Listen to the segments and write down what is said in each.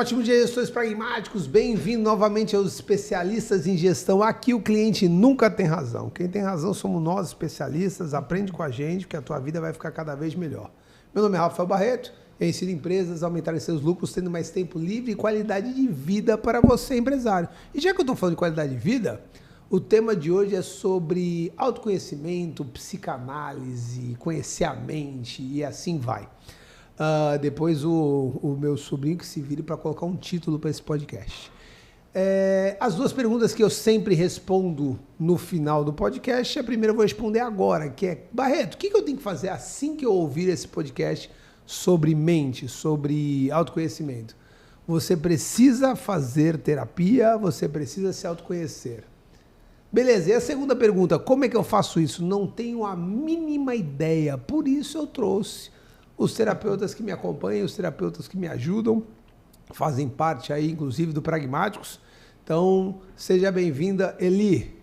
Ótimo dia, gestores pragmáticos. Bem-vindo novamente aos especialistas em gestão. Aqui o cliente nunca tem razão. Quem tem razão somos nós, especialistas. Aprende com a gente que a tua vida vai ficar cada vez melhor. Meu nome é Rafael Barreto. Eu ensino empresas a aumentarem seus lucros, tendo mais tempo livre e qualidade de vida para você, empresário. E já que eu estou falando de qualidade de vida, o tema de hoje é sobre autoconhecimento, psicanálise, conhecer a mente e assim vai. Depois o meu sobrinho que se vire para colocar um título para esse podcast. As duas perguntas que eu sempre respondo no final do podcast, a primeira eu vou responder agora, que é: Barreto, o que eu tenho que fazer assim que eu ouvir esse podcast sobre mente, sobre autoconhecimento? Você precisa fazer terapia, você precisa se autoconhecer. Beleza, e a segunda pergunta, como é que eu faço isso? Não tenho a mínima ideia, por isso eu trouxe os terapeutas que me acompanham, os terapeutas que me ajudam, fazem parte aí, inclusive, do Pragmáticos. Então, seja bem-vinda, Eli.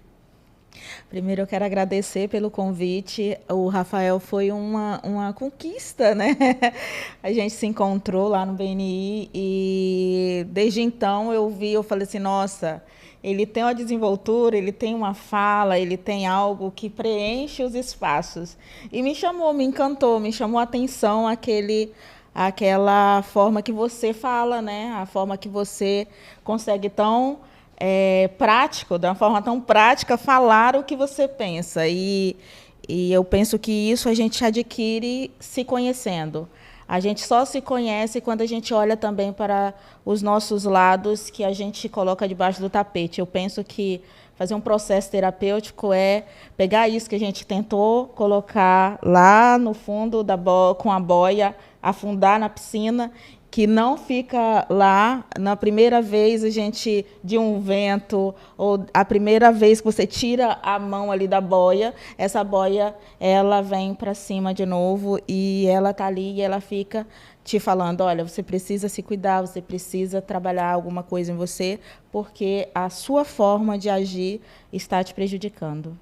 Primeiro, eu quero agradecer pelo convite. O Rafael foi uma conquista, né? A gente se encontrou lá no BNI e, desde então, eu falei assim, nossa, ele tem uma desenvoltura, ele tem uma fala, ele tem algo que preenche os espaços. E me chamou, me encantou, me chamou a atenção aquela forma que você fala, né? A forma que você consegue tão prático, de uma forma tão prática, falar o que você pensa. E eu penso que isso a gente adquire se conhecendo. A gente só se conhece quando a gente olha também para os nossos lados que a gente coloca debaixo do tapete. Eu penso que fazer um processo terapêutico é pegar isso que a gente tentou colocar lá no fundo com a boia, afundar na piscina, que não fica lá na primeira vez de um vento, ou a primeira vez que você tira a mão ali da boia, essa boia ela vem para cima de novo e ela está ali e ela fica te falando, olha, você precisa se cuidar, você precisa trabalhar alguma coisa em você, porque a sua forma de agir está te prejudicando.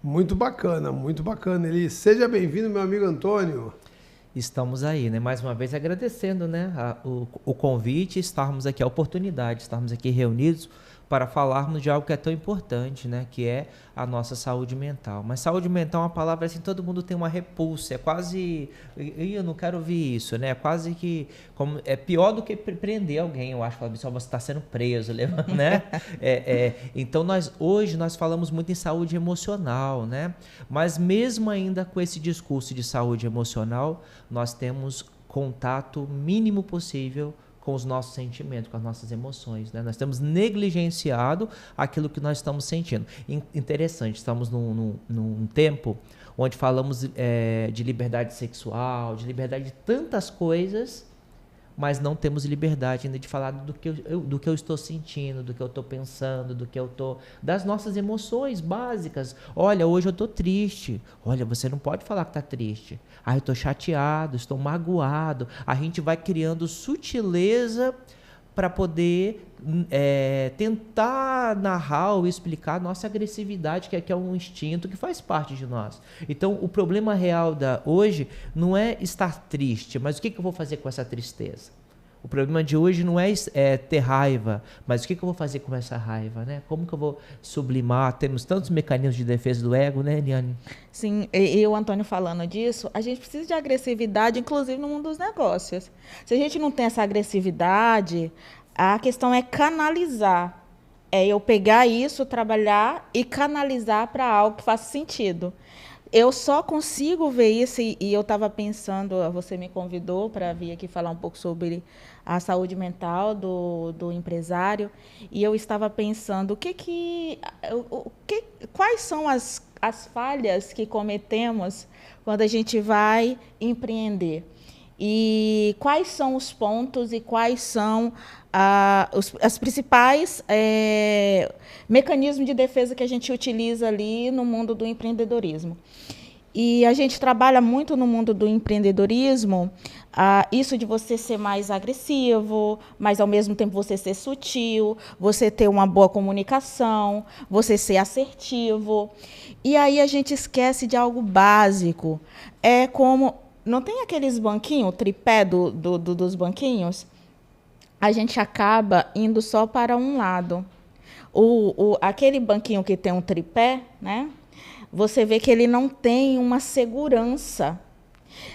Muito bacana, Eli. Seja bem-vindo, meu amigo Antônio. Estamos aí, né? Mais uma vez agradecendo, né, o convite, estarmos aqui, a oportunidade, estarmos aqui reunidos para falarmos de algo que é tão importante, né, que é a nossa saúde mental. Mas saúde mental é uma palavra assim, todo mundo tem uma repulsa, é quase, eu não quero ouvir isso, né? É quase que é pior do que prender alguém, eu acho, você está sendo preso, né? Então hoje nós falamos muito em saúde emocional, né? Mas mesmo ainda com esse discurso de saúde emocional, nós temos contato mínimo possível com os nossos sentimentos, com as nossas emoções, né? Nós temos negligenciado aquilo que nós estamos sentindo. Interessante, estamos num tempo onde falamos de liberdade sexual, de liberdade de tantas coisas, mas não temos liberdade ainda de falar do que eu estou sentindo, do que eu estou pensando, das nossas emoções básicas. Olha, hoje eu estou triste. Olha, você não pode falar que está triste. Eu estou chateado, estou magoado. A gente vai criando sutileza para poder tentar narrar ou explicar a nossa agressividade, que é um instinto que faz parte de nós. Então, o problema real hoje não é estar triste, mas o que eu vou fazer com essa tristeza? O problema de hoje não é ter raiva, mas o que eu vou fazer com essa raiva, né? Como que eu vou sublimar? Temos tantos mecanismos de defesa do ego, né, Eliane? Sim, e o Antônio falando disso, a gente precisa de agressividade, inclusive no mundo dos negócios. Se a gente não tem essa agressividade, a questão é canalizar. É eu pegar isso, trabalhar e canalizar para algo que faça sentido. Eu só consigo ver isso, e eu estava pensando, você me convidou para vir aqui falar um pouco sobre a saúde mental do empresário, e eu estava pensando quais são as falhas que cometemos quando a gente vai empreender. E quais são os pontos e quais são as principais mecanismos de defesa que a gente utiliza ali no mundo do empreendedorismo. E a gente trabalha muito no mundo do empreendedorismo, isso de você ser mais agressivo, mas, ao mesmo tempo, você ser sutil, você ter uma boa comunicação, você ser assertivo. E aí a gente esquece de algo básico. Não tem aqueles banquinhos, o tripé dos banquinhos? a gente acaba indo só para um lado. Aquele banquinho que tem um tripé, né? Você vê que ele não tem uma segurança.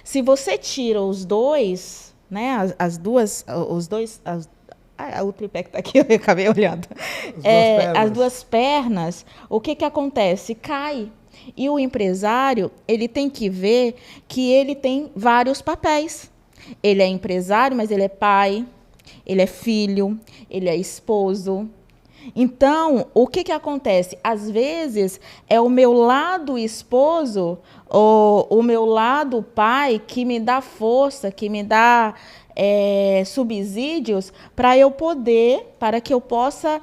Se você tira os dois, né? O tripé que está aqui, eu acabei olhando. As duas pernas, o que acontece? Cai. E o empresário, ele tem que ver que ele tem vários papéis. Ele é empresário, mas ele é pai, ele é filho, ele é esposo. Então, o que acontece? Às vezes, é o meu lado esposo, ou o meu lado pai, que me dá força, que me dá subsídios para que eu possa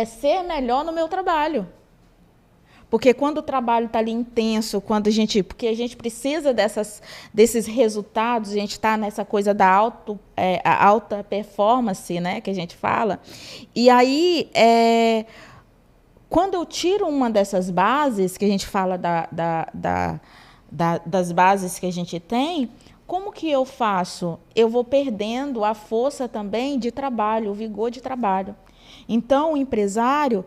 ser melhor no meu trabalho. Porque quando o trabalho está ali intenso, porque a gente precisa desses resultados, a gente está nessa coisa da alta performance, né, que a gente fala. E aí, quando eu tiro uma dessas bases, que a gente fala das bases que a gente tem, como que eu faço? Eu vou perdendo a força também de trabalho, o vigor de trabalho. Então, o empresário,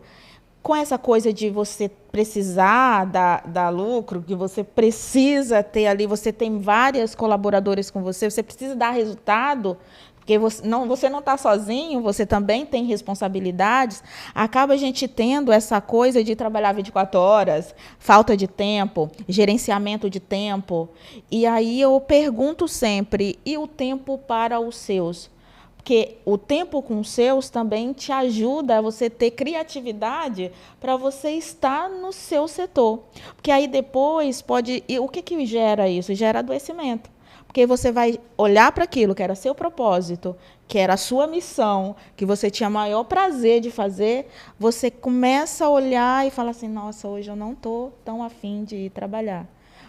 com essa coisa de você precisar dar lucro, que você precisa ter ali, você tem vários colaboradores com você, você precisa dar resultado, porque você não está sozinho, você também tem responsabilidades, acaba a gente tendo essa coisa de trabalhar 24 horas, falta de tempo, gerenciamento de tempo. E aí eu pergunto sempre, e o tempo para os seus? Porque o tempo com os seus também te ajuda a você ter criatividade para você estar no seu setor. Porque aí depois pode... E o que gera isso? Gera adoecimento. Porque você vai olhar para aquilo que era seu propósito, que era a sua missão, que você tinha maior prazer de fazer, você começa a olhar e fala assim, nossa, hoje eu não estou tão afim de ir trabalhar.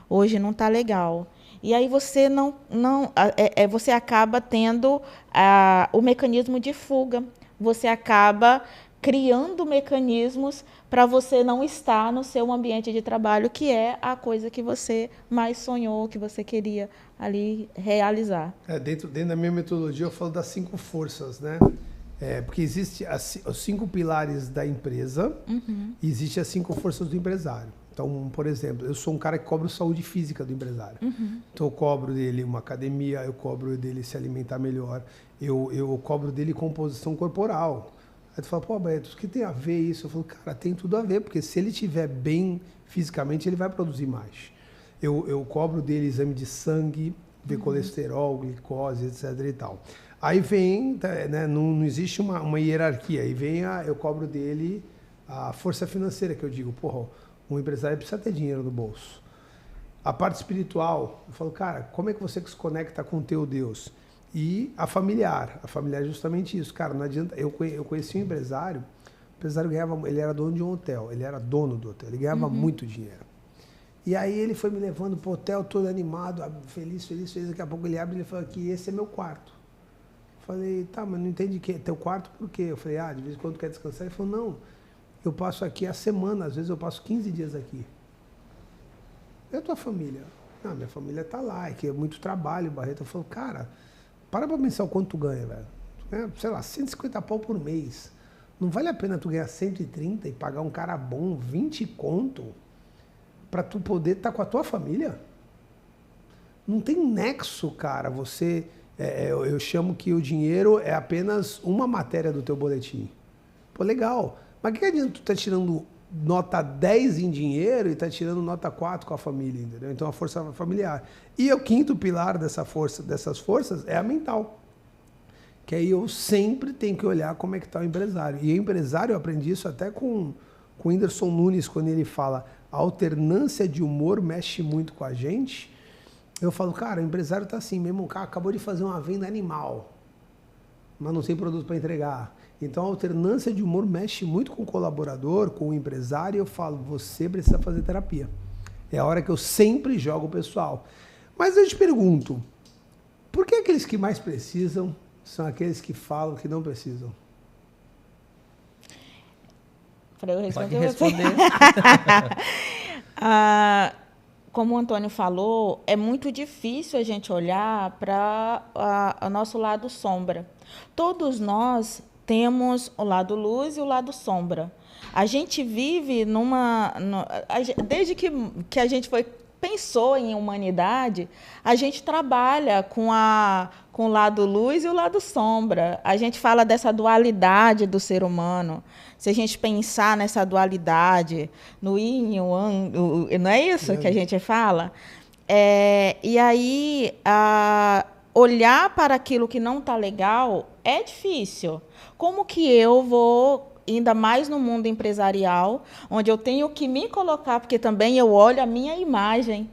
Hoje não está legal. E aí você você acaba tendo o mecanismo de fuga. Você acaba criando mecanismos para você não estar no seu ambiente de trabalho, que é a coisa que você mais sonhou, que você queria ali realizar. Dentro da minha metodologia, eu falo das 5 forças, né? Porque existem os 5 pilares da empresa, e existem as 5 forças do empresário. Então, por exemplo, eu sou um cara que cobro saúde física do empresário. Então, eu cobro dele uma academia, eu cobro dele se alimentar melhor, eu cobro dele composição corporal. Aí tu fala, pô, Beto, o que tem a ver isso? Eu falo, cara, tem tudo a ver, porque se ele estiver bem fisicamente, ele vai produzir mais. Eu cobro dele exame de sangue, ver colesterol, glicose, etc. e tal. Aí vem, né, não existe uma hierarquia, aí vem eu cobro dele a força financeira, que eu digo, porra, um empresário precisa ter dinheiro no bolso. A parte espiritual, eu falo, cara, como é que você se conecta com o teu Deus? E a familiar é justamente isso. Cara, não adianta, eu conheci um empresário, o empresário ganhava, ele era dono de um hotel, ele era dono do hotel, ele ganhava muito dinheiro. E aí ele foi me levando pro hotel todo animado, feliz, daqui a pouco ele abre e ele fala que esse é meu quarto. Eu falei, tá, mas não entendi que é teu quarto por quê? Eu falei, de vez em quando quer descansar? Ele falou, não, eu passo aqui a semana, às vezes eu passo 15 dias aqui. E a tua família? Não, minha família tá lá, é que é muito trabalho, Barreto. Eu falo, cara, para pensar o quanto tu ganha, velho. Tu ganha, sei lá, 150 pau por mês. Não vale a pena tu ganhar 130 e pagar um cara bom 20 conto para tu poder estar com a tua família? Não tem nexo, cara. Você, eu chamo que o dinheiro é apenas uma matéria do teu boletim. Pô, legal. Mas que adianta tu tá tirando nota 10 em dinheiro e tá tirando nota 4 com a família, entendeu? Então a força familiar. E o quinto pilar dessas forças é a mental. Que aí eu sempre tenho que olhar como é que tá o empresário. E o empresário, eu aprendi isso até com o Whindersson Nunes, quando ele fala a alternância de humor mexe muito com a gente. Eu falo, cara, o empresário tá assim, mesmo, cara, acabou de fazer uma venda animal, mas não tem produto para entregar. Então a alternância de humor mexe muito com o colaborador, com o empresário, e eu falo, você precisa fazer terapia. É a hora que eu sempre jogo o pessoal. Mas eu te pergunto, por que aqueles que mais precisam são aqueles que falam que não precisam? Para eu responder Pode responder. como o Antônio falou, é muito difícil a gente olhar para o nosso lado sombra. Todos nós temos o lado luz e o lado sombra. A gente vive desde que a gente pensou em humanidade, a gente trabalha com o lado luz e o lado sombra. A gente fala dessa dualidade do ser humano. Se a gente pensar nessa dualidade, no yin e o yang, não é isso que a gente fala? E aí, olhar para aquilo que não está legal é difícil. Como que eu vou, ainda mais no mundo empresarial, onde eu tenho que me colocar, porque também eu olho a minha imagem,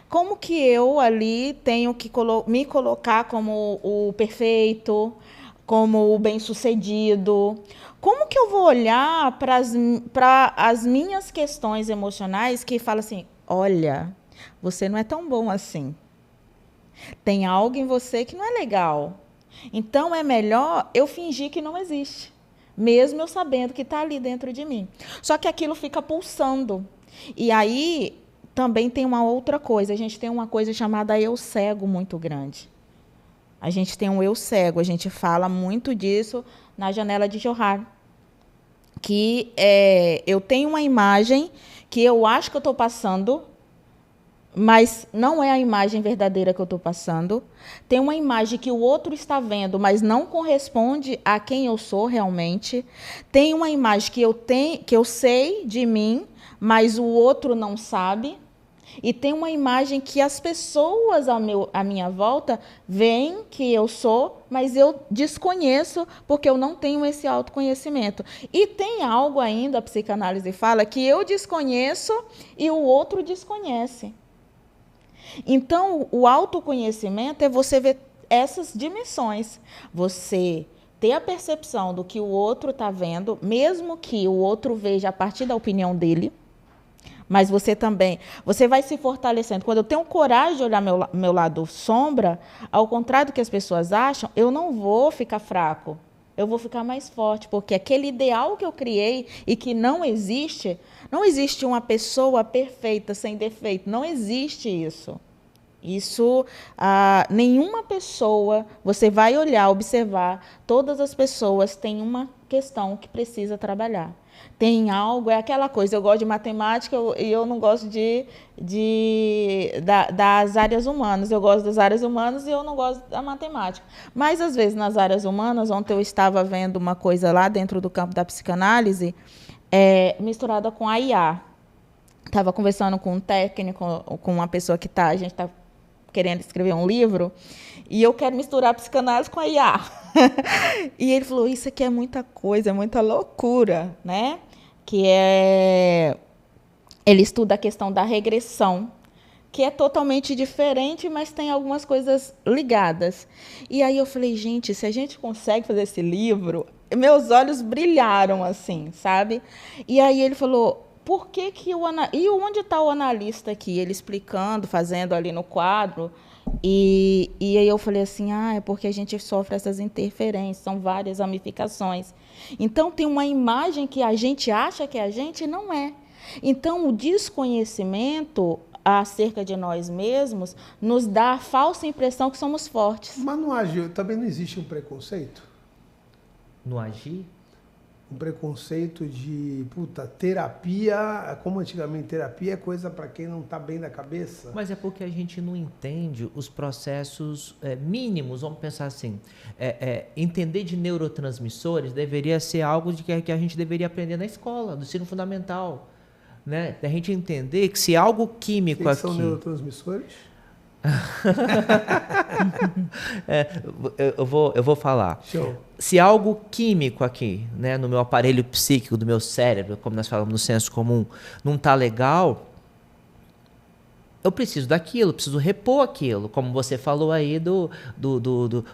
como que eu ali tenho que me colocar como o perfeito, como o bem-sucedido? Como que eu vou olhar para as minhas questões emocionais que falam assim, olha, você não é tão bom assim. Tem algo em você que não é legal. Então, é melhor eu fingir que não existe, mesmo eu sabendo que está ali dentro de mim. Só que aquilo fica pulsando. E aí, também tem uma outra coisa. A gente tem uma coisa chamada eu cego muito grande. A gente tem um eu cego. A gente fala muito disso na janela de Johar. Que eu tenho uma imagem que eu acho que eu estou passando, mas não é a imagem verdadeira que eu estou passando. Tem uma imagem que o outro está vendo, mas não corresponde a quem eu sou realmente. Tem uma imagem que eu sei de mim, mas o outro não sabe. E tem uma imagem que as pessoas à minha volta veem que eu sou, mas eu desconheço porque eu não tenho esse autoconhecimento. E tem algo ainda, a psicanálise fala, que eu desconheço e o outro desconhece. Então, o autoconhecimento é você ver essas dimensões. Você ter a percepção do que o outro está vendo, mesmo que o outro veja a partir da opinião dele, mas você vai se fortalecendo. Quando eu tenho coragem de olhar meu lado sombra, ao contrário do que as pessoas acham, eu não vou ficar fraco. Eu vou ficar mais forte, porque aquele ideal que eu criei e que não existe uma pessoa perfeita, sem defeito, não existe isso. Isso, nenhuma pessoa, você vai olhar, observar, todas as pessoas têm uma questão que precisa trabalhar. Tem algo, é aquela coisa, eu gosto de matemática e eu não gosto das áreas humanas. Eu gosto das áreas humanas e eu não gosto da matemática. Mas, às vezes, nas áreas humanas, ontem eu estava vendo uma coisa lá dentro do campo da psicanálise, misturada com a IA. Estava conversando com um técnico, com uma pessoa a gente está querendo escrever um livro, e eu quero misturar a psicanálise com a IA. E ele falou, isso aqui é muita coisa, é muita loucura, né? Ele estuda a questão da regressão, que é totalmente diferente, mas tem algumas coisas ligadas. E aí eu falei, gente, se a gente consegue fazer esse livro, meus olhos brilharam assim, sabe? E aí ele falou, por que e onde está o analista aqui? Ele explicando, fazendo ali no quadro. E aí eu falei assim, é porque a gente sofre essas interferências, são várias ramificações. Então, tem uma imagem que a gente acha que a gente não é. Então, o desconhecimento acerca de nós mesmos nos dá a falsa impressão que somos fortes. Mas no agir também não existe um preconceito? No agir? Um preconceito de, terapia, como antigamente terapia é coisa para quem não está bem da cabeça. Mas é porque a gente não entende os processos mínimos, vamos pensar assim, entender de neurotransmissores deveria ser algo que a gente deveria aprender na escola, no ensino fundamental, né? A gente entender que se algo químico aqui... são neurotransmissores? Eu vou falar. Show. Se algo químico aqui, né, no meu aparelho psíquico, do meu cérebro, como nós falamos no senso comum, não está legal, eu preciso daquilo, preciso repor aquilo, como você falou aí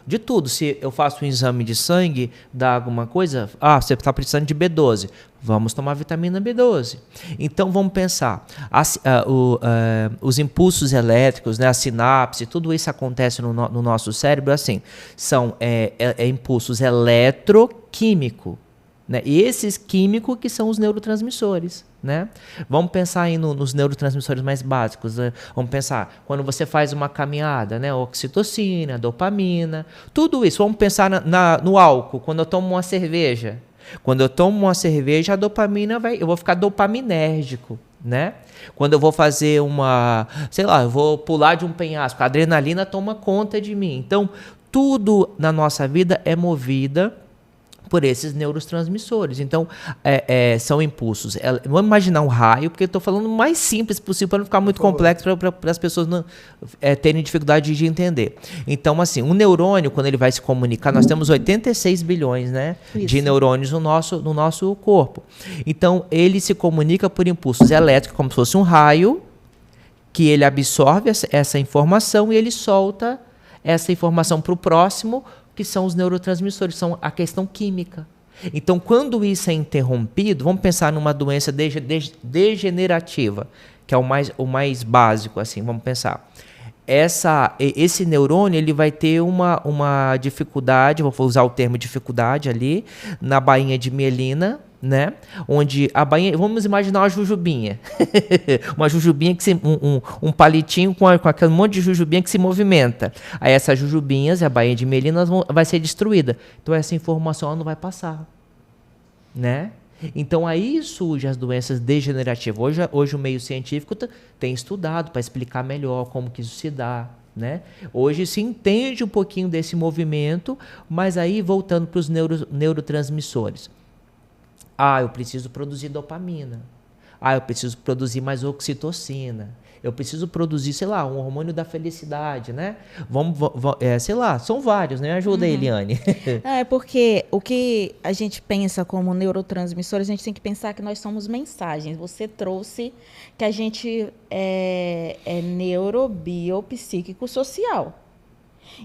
de tudo. Se eu faço um exame de sangue, dá alguma coisa, você está precisando de B12, vamos tomar vitamina B12. Então vamos pensar, os impulsos elétricos, né, a sinapse, tudo isso acontece no nosso cérebro assim, são impulsos eletroquímicos, né, e esses químicos que são os neurotransmissores. né? Vamos pensar aí nos neurotransmissores mais básicos, né? Vamos pensar quando você faz uma caminhada, né? Oxitocina, dopamina, tudo isso. Vamos pensar no álcool, quando eu tomo uma cerveja. Quando eu tomo uma cerveja, a dopamina eu vou ficar dopaminérgico, né? Quando eu vou fazer eu vou pular de um penhasco, a adrenalina toma conta de mim. Então, tudo na nossa vida é movida por esses neurotransmissores. Então, são impulsos. Vamos imaginar um raio, porque eu estou falando o mais simples possível para não ficar muito complexo, para as pessoas não terem dificuldade de entender. Então, assim, um neurônio, quando ele vai se comunicar, nós temos 86 bilhões, né, de neurônios no nosso corpo. Então, ele se comunica por impulsos elétricos, como se fosse um raio, que ele absorve essa informação e ele solta essa informação para o próximo, que são os neurotransmissores, são a questão química. Então, quando isso é interrompido, vamos pensar numa doença degenerativa, que é o mais básico, assim, vamos pensar. Esse neurônio ele vai ter uma dificuldade, vou usar o termo dificuldade ali, na bainha de mielina, né? Onde a bainha, vamos imaginar uma jujubinha, uma jujubinha um palitinho com aquele monte de jujubinha que se movimenta. Aí essas jujubinhas, a bainha de mielina, vai ser destruída. Então essa informação ela não vai passar, né? Então aí surgem as doenças degenerativas. Hoje o meio científico tem estudado para explicar melhor como que isso se dá, né? Hoje se entende um pouquinho desse movimento, mas aí voltando para os neurotransmissores. Eu preciso produzir dopamina. Eu preciso produzir mais oxitocina. Eu preciso produzir, sei lá, um hormônio da felicidade, né? Sei lá, são vários, né? Ajuda aí, Eliane. Porque o que a gente pensa como neurotransmissores, a gente tem que pensar que nós somos mensagens. Você trouxe que a gente é neuro, bio, psíquico, social.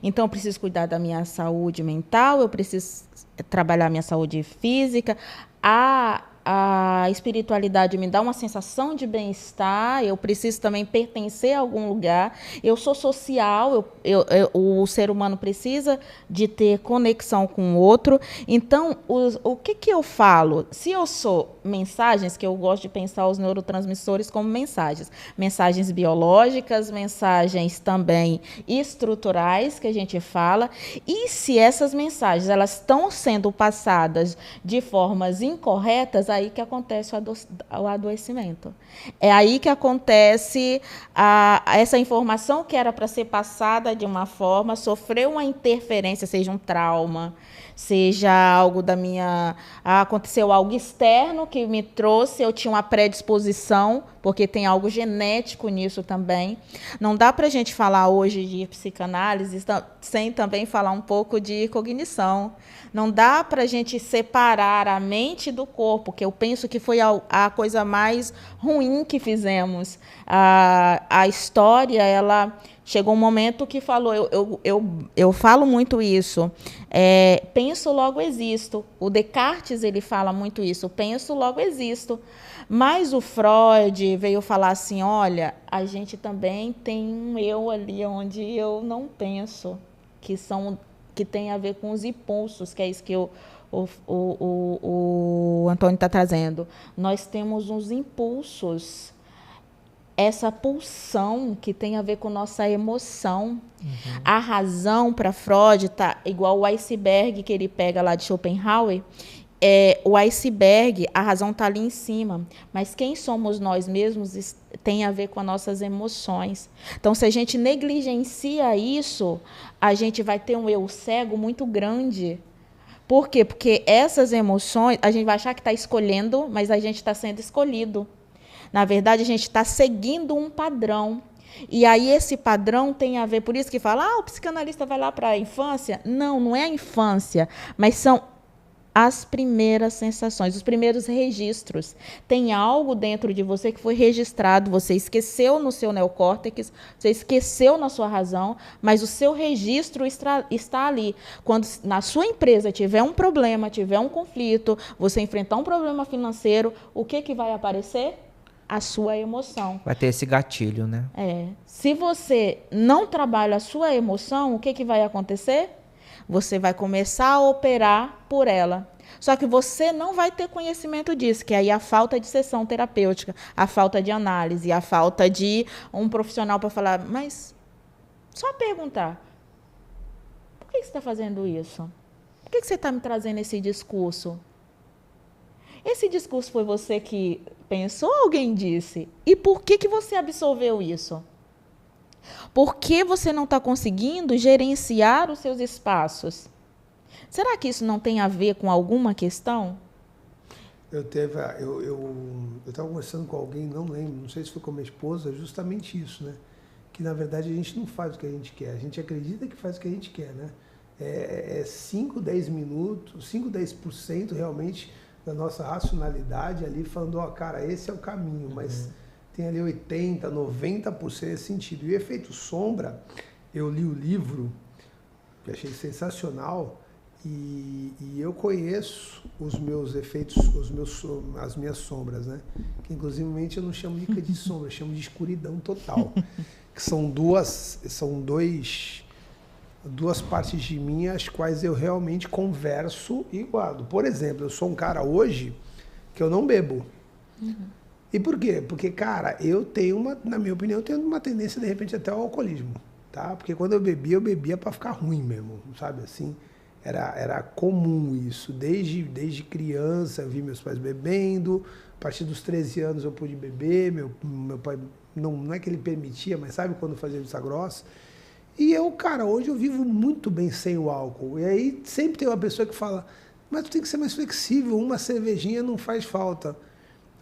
Então, eu preciso cuidar da minha saúde mental, eu preciso trabalhar minha saúde física. A espiritualidade me dá uma sensação de bem-estar, eu preciso também pertencer a algum lugar, eu sou social, o ser humano precisa de ter conexão com o outro. Então, o que eu falo? Se eu sou mensagens, que eu gosto de pensar os neurotransmissores como mensagens biológicas, mensagens também estruturais, que a gente fala, e se essas mensagens elas estão sendo passadas de formas incorretas, aí que acontece o adoecimento. É aí que acontece essa informação que era para ser passada de uma forma, sofreu uma interferência, seja um trauma, seja algo aconteceu algo externo que me trouxe, eu tinha uma predisposição, porque tem algo genético nisso também. Não dá para a gente falar hoje de psicanálise sem também falar um pouco de cognição. Não dá para a gente separar a mente do corpo, que eu penso que foi a coisa mais ruim que fizemos. A história, ela chegou um momento que falou, eu falo muito isso, penso, logo existo. O Descartes ele fala muito isso, penso, logo existo. Mas o Freud veio falar assim, olha, a gente também tem um eu ali onde eu não penso, que tem a ver com os impulsos, que é isso que o Antônio está trazendo. Nós temos uns impulsos, essa pulsão que tem a ver com nossa emoção. Uhum. A razão para Freud está igual o iceberg que ele pega lá de Schopenhauer. O iceberg, a razão está ali em cima, mas quem somos nós mesmos tem a ver com as nossas emoções. Então, se a gente negligencia isso, a gente vai ter um eu cego muito grande. Por quê? Porque essas emoções, a gente vai achar que está escolhendo, mas a gente está sendo escolhido. Na verdade, a gente está seguindo um padrão. E aí esse padrão tem a ver, por isso que fala, o psicanalista vai lá para a infância. Não, não é a infância, mas são as primeiras sensações, os primeiros registros. Tem algo dentro de você que foi registrado, você esqueceu no seu neocórtex, você esqueceu na sua razão, mas o seu registro está ali. Quando na sua empresa tiver um problema, tiver um conflito, você enfrentar um problema financeiro, o que vai aparecer? A sua emoção. Vai ter esse gatilho, né? Se você não trabalha a sua emoção, o que vai acontecer? Você vai começar a operar por ela. Só que você não vai ter conhecimento disso, que aí a falta de sessão terapêutica, a falta de análise, a falta de um profissional para falar, mas só perguntar, por que você está fazendo isso? Por que você está me trazendo esse discurso? Esse discurso foi você que pensou ou alguém disse? E por que você absorveu isso? Por que você não está conseguindo gerenciar os seus espaços? Será que isso não tem a ver com alguma questão? Eu estava conversando com alguém, não lembro, não sei se foi com a minha esposa, justamente isso, né? Que na verdade a gente não faz o que a gente quer, a gente acredita que faz o que a gente quer, né? É 5, 10 minutos, 5, 10% realmente da nossa racionalidade ali falando, ó, cara, esse é o caminho, mas tem ali 80%, 90% desse sentido. E o efeito sombra, eu li o livro, que achei sensacional, e eu conheço os meus efeitos, as minhas sombras, né? Que inclusive eu não chamo de sombra, eu chamo de escuridão total. Que são duas partes de mim as quais eu realmente converso e guardo. Por exemplo, eu sou um cara hoje que eu não bebo. E por quê? Porque, cara, eu tenho na minha opinião, eu tenho uma tendência, de repente, até ao alcoolismo, tá? Porque quando eu bebia para ficar ruim mesmo, sabe? Assim, era comum isso. Desde criança, eu vi meus pais bebendo, a partir dos 13 anos eu pude beber, meu pai, não é que ele permitia, mas sabe quando fazia vista grossa? E eu, cara, hoje eu vivo muito bem sem o álcool. E aí sempre tem uma pessoa que fala, mas tu tem que ser mais flexível, uma cervejinha não faz falta.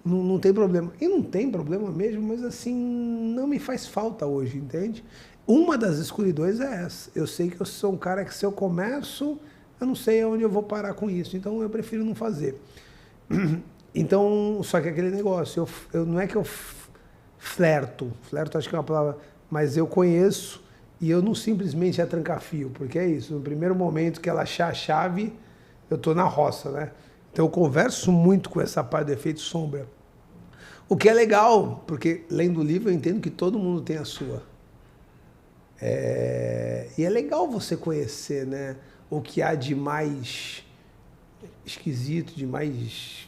Não tem problema. E não tem problema mesmo, mas assim, não me faz falta hoje, entende? Uma das escuridões é essa. Eu sei que eu sou um cara que se eu começo, eu não sei onde eu vou parar com isso. Então eu prefiro não fazer. Então, só que aquele negócio, eu não é que eu flerto acho que é uma palavra, mas eu conheço e eu não simplesmente é tranca-fio, porque é isso. No primeiro momento que ela achar a chave, eu tô na roça, né? Então eu converso muito com essa parte do efeito sombra. O que é legal, porque lendo o livro eu entendo que todo mundo tem a sua. E é legal você conhecer, né, o que há de mais esquisito, de mais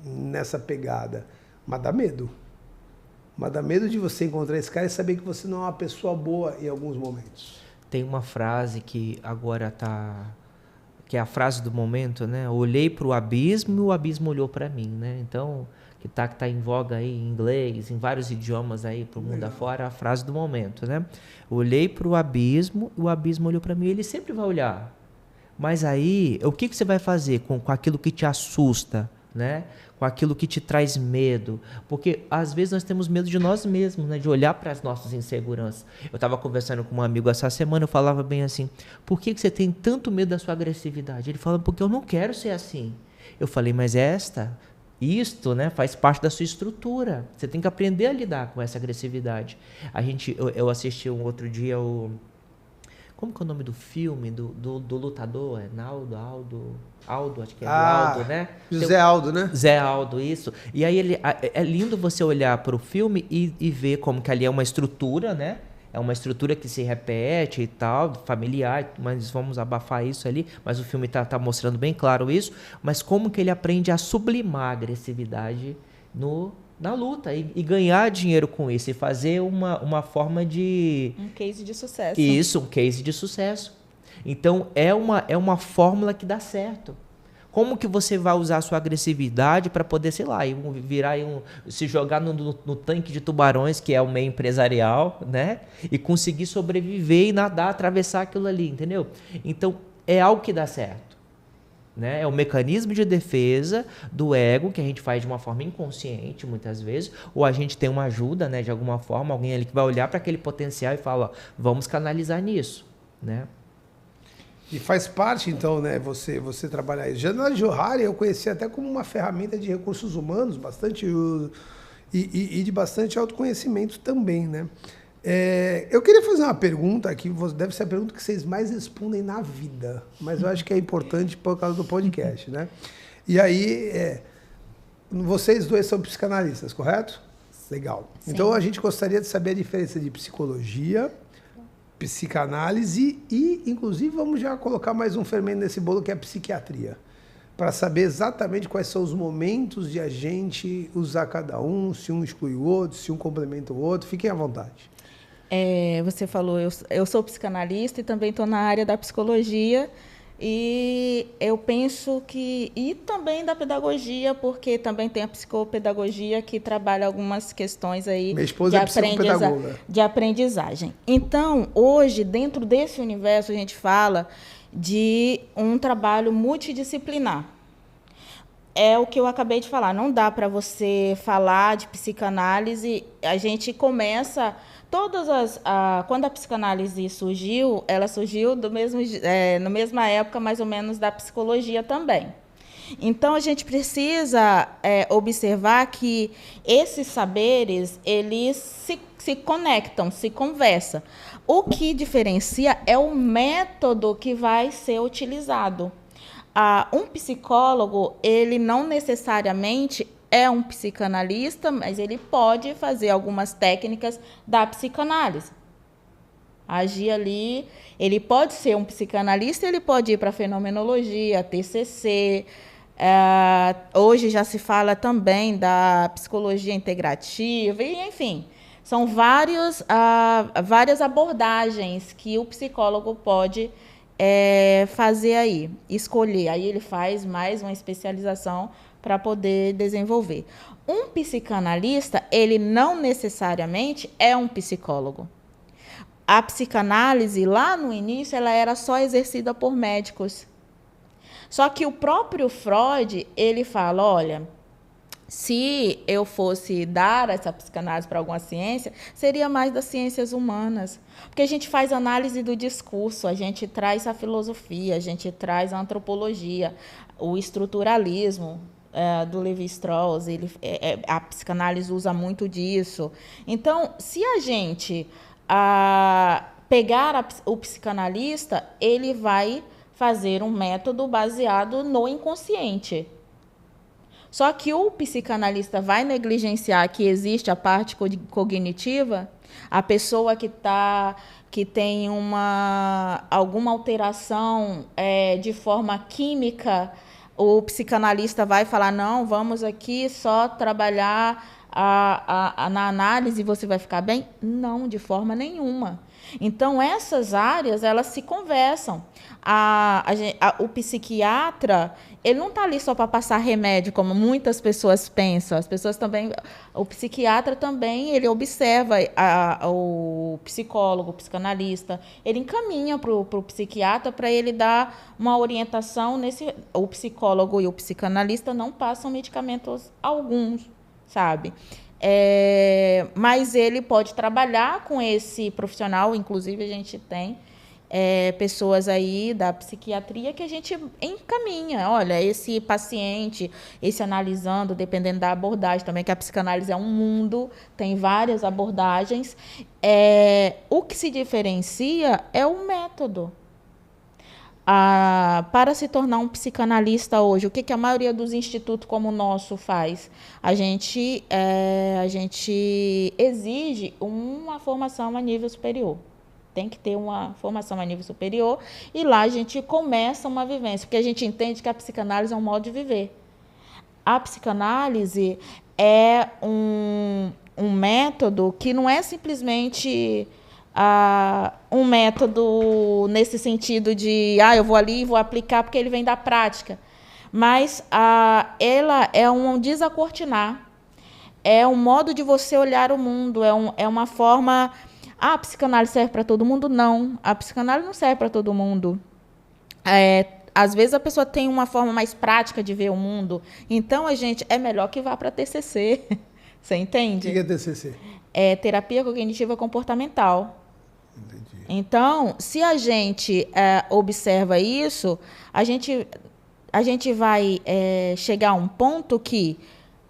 nessa pegada. Mas dá medo. Mas dá medo de você encontrar esse cara e saber que você não é uma pessoa boa em alguns momentos. Tem uma frase que agora que é a frase do momento, né? Olhei para o abismo e o abismo olhou para mim, né? Então, que tá em voga aí em inglês, em vários idiomas aí para o mundo afora, a frase do momento, né? Olhei para o abismo e o abismo olhou para mim. Ele sempre vai olhar. Mas aí, o que você vai fazer com aquilo que te assusta, né? Com aquilo que te traz medo? Porque às vezes nós temos medo de nós mesmos, né? De olhar para as nossas inseguranças. Eu estava conversando com um amigo essa semana, eu falava bem assim, por que você tem tanto medo da sua agressividade? Ele falou, porque eu não quero ser assim. Eu falei, mas isto, né, faz parte da sua estrutura. Você tem que aprender a lidar com essa agressividade. Eu assisti um outro dia como que é o nome do filme do lutador? É Aldo, acho que é Aldo, né? Zé Aldo, né? Zé Aldo, isso. E aí é lindo você olhar para o filme e ver como que ali é uma estrutura, né? É uma estrutura que se repete e tal, familiar, mas vamos abafar isso ali. Mas o filme tá mostrando bem claro isso. Mas como que ele aprende a sublimar a agressividade na luta e ganhar dinheiro com isso e fazer uma forma de... Um case de sucesso. Isso, um case de sucesso. Então, é uma fórmula que dá certo. Como que você vai usar a sua agressividade para poder, sei lá, se jogar no tanque de tubarões, que é o meio empresarial, né? E conseguir sobreviver e nadar, atravessar aquilo ali, entendeu? Então, é algo que dá certo. Né? É o mecanismo de defesa do ego que a gente faz de uma forma inconsciente muitas vezes, ou a gente tem uma ajuda, né, de alguma forma, alguém ali que vai olhar para aquele potencial e fala, ó, vamos canalizar nisso, né? E faz parte, então, né, você trabalhar isso. Janela Johari eu conheci até como uma ferramenta de recursos humanos, e de bastante autoconhecimento também, né? Eu queria fazer uma pergunta aqui, deve ser a pergunta que vocês mais respondem na vida, mas eu acho que é importante por causa do podcast, né? E aí, vocês dois são psicanalistas, correto? Legal. Sim. Então, a gente gostaria de saber a diferença de psicologia, psicanálise e, inclusive, vamos já colocar mais um fermento nesse bolo, que é a psiquiatria, para saber exatamente quais são os momentos de a gente usar cada um, se um exclui o outro, se um complementa o outro. Fiquem à vontade. Você falou, eu sou psicanalista e também estou na área da psicologia, e eu penso que... E também da pedagogia, porque também tem a psicopedagogia que trabalha algumas questões aí Minha esposa é psicopedagoga. De aprendizagem. Então, hoje, dentro desse universo, a gente fala de um trabalho multidisciplinar. É o que eu acabei de falar. Não dá para você falar de psicanálise. A gente começa... Quando a psicanálise surgiu, ela surgiu na mesma época, mais ou menos, da psicologia também. Então, a gente precisa observar que esses saberes, eles se conectam, se conversam. O que diferencia é o método que vai ser utilizado. Um psicólogo, ele não necessariamente é um psicanalista, mas ele pode fazer algumas técnicas da psicanálise. Agir ali, ele pode ser um psicanalista, ele pode ir para a fenomenologia, TCC. Hoje já se fala também da psicologia integrativa, e, enfim, são várias abordagens que o psicólogo pode fazer aí, escolher. Aí ele faz mais uma especialização para poder desenvolver. Um psicanalista, ele não necessariamente é um psicólogo. A psicanálise, lá no início, ela era só exercida por médicos. Só que o próprio Freud, ele fala, olha, se eu fosse dar essa psicanálise para alguma ciência, seria mais das ciências humanas. Porque a gente faz análise do discurso, a gente traz a filosofia, a gente traz a antropologia, o estruturalismo, do Levi-Strauss, a psicanálise usa muito disso. Então, se a gente pegar o psicanalista, ele vai fazer um método baseado no inconsciente. Só que o psicanalista vai negligenciar que existe a parte cognitiva, a pessoa que tem alguma alteração de forma química. O psicanalista vai falar, não, vamos aqui só trabalhar na análise e você vai ficar bem? Não, de forma nenhuma. Então, essas áreas, elas se conversam. O psiquiatra, ele não está ali só para passar remédio, como muitas pessoas pensam. As pessoas também... O psiquiatra também, ele observa o psicólogo, o psicanalista, ele encaminha para o psiquiatra para ele dar uma orientação. O psicólogo e o psicanalista não passam medicamentos alguns, sabe? Mas ele pode trabalhar com esse profissional, inclusive a gente tem pessoas aí da psiquiatria que a gente encaminha. Olha, esse paciente, esse analisando, dependendo da abordagem também, que a psicanálise é um mundo, tem várias abordagens. O que se diferencia é o método. Para se tornar um psicanalista hoje, o que a maioria dos institutos como o nosso faz? A gente exige uma formação a nível superior. Tem que ter uma formação a nível superior, e lá a gente começa uma vivência, porque a gente entende que a psicanálise é um modo de viver. A psicanálise é um método que não é simplesmente um método nesse sentido de eu vou ali e vou aplicar porque ele vem da prática, mas ela é um desacortinar, é um modo de você olhar o mundo, é uma forma... A psicanálise serve para todo mundo? Não. A psicanálise não serve para todo mundo. Às vezes a pessoa tem uma forma mais prática de ver o mundo. Então, é melhor que vá para a TCC. Você entende? O que é TCC? É terapia cognitiva comportamental. Entendi. Então, se a gente observa isso, a gente vai chegar a um ponto que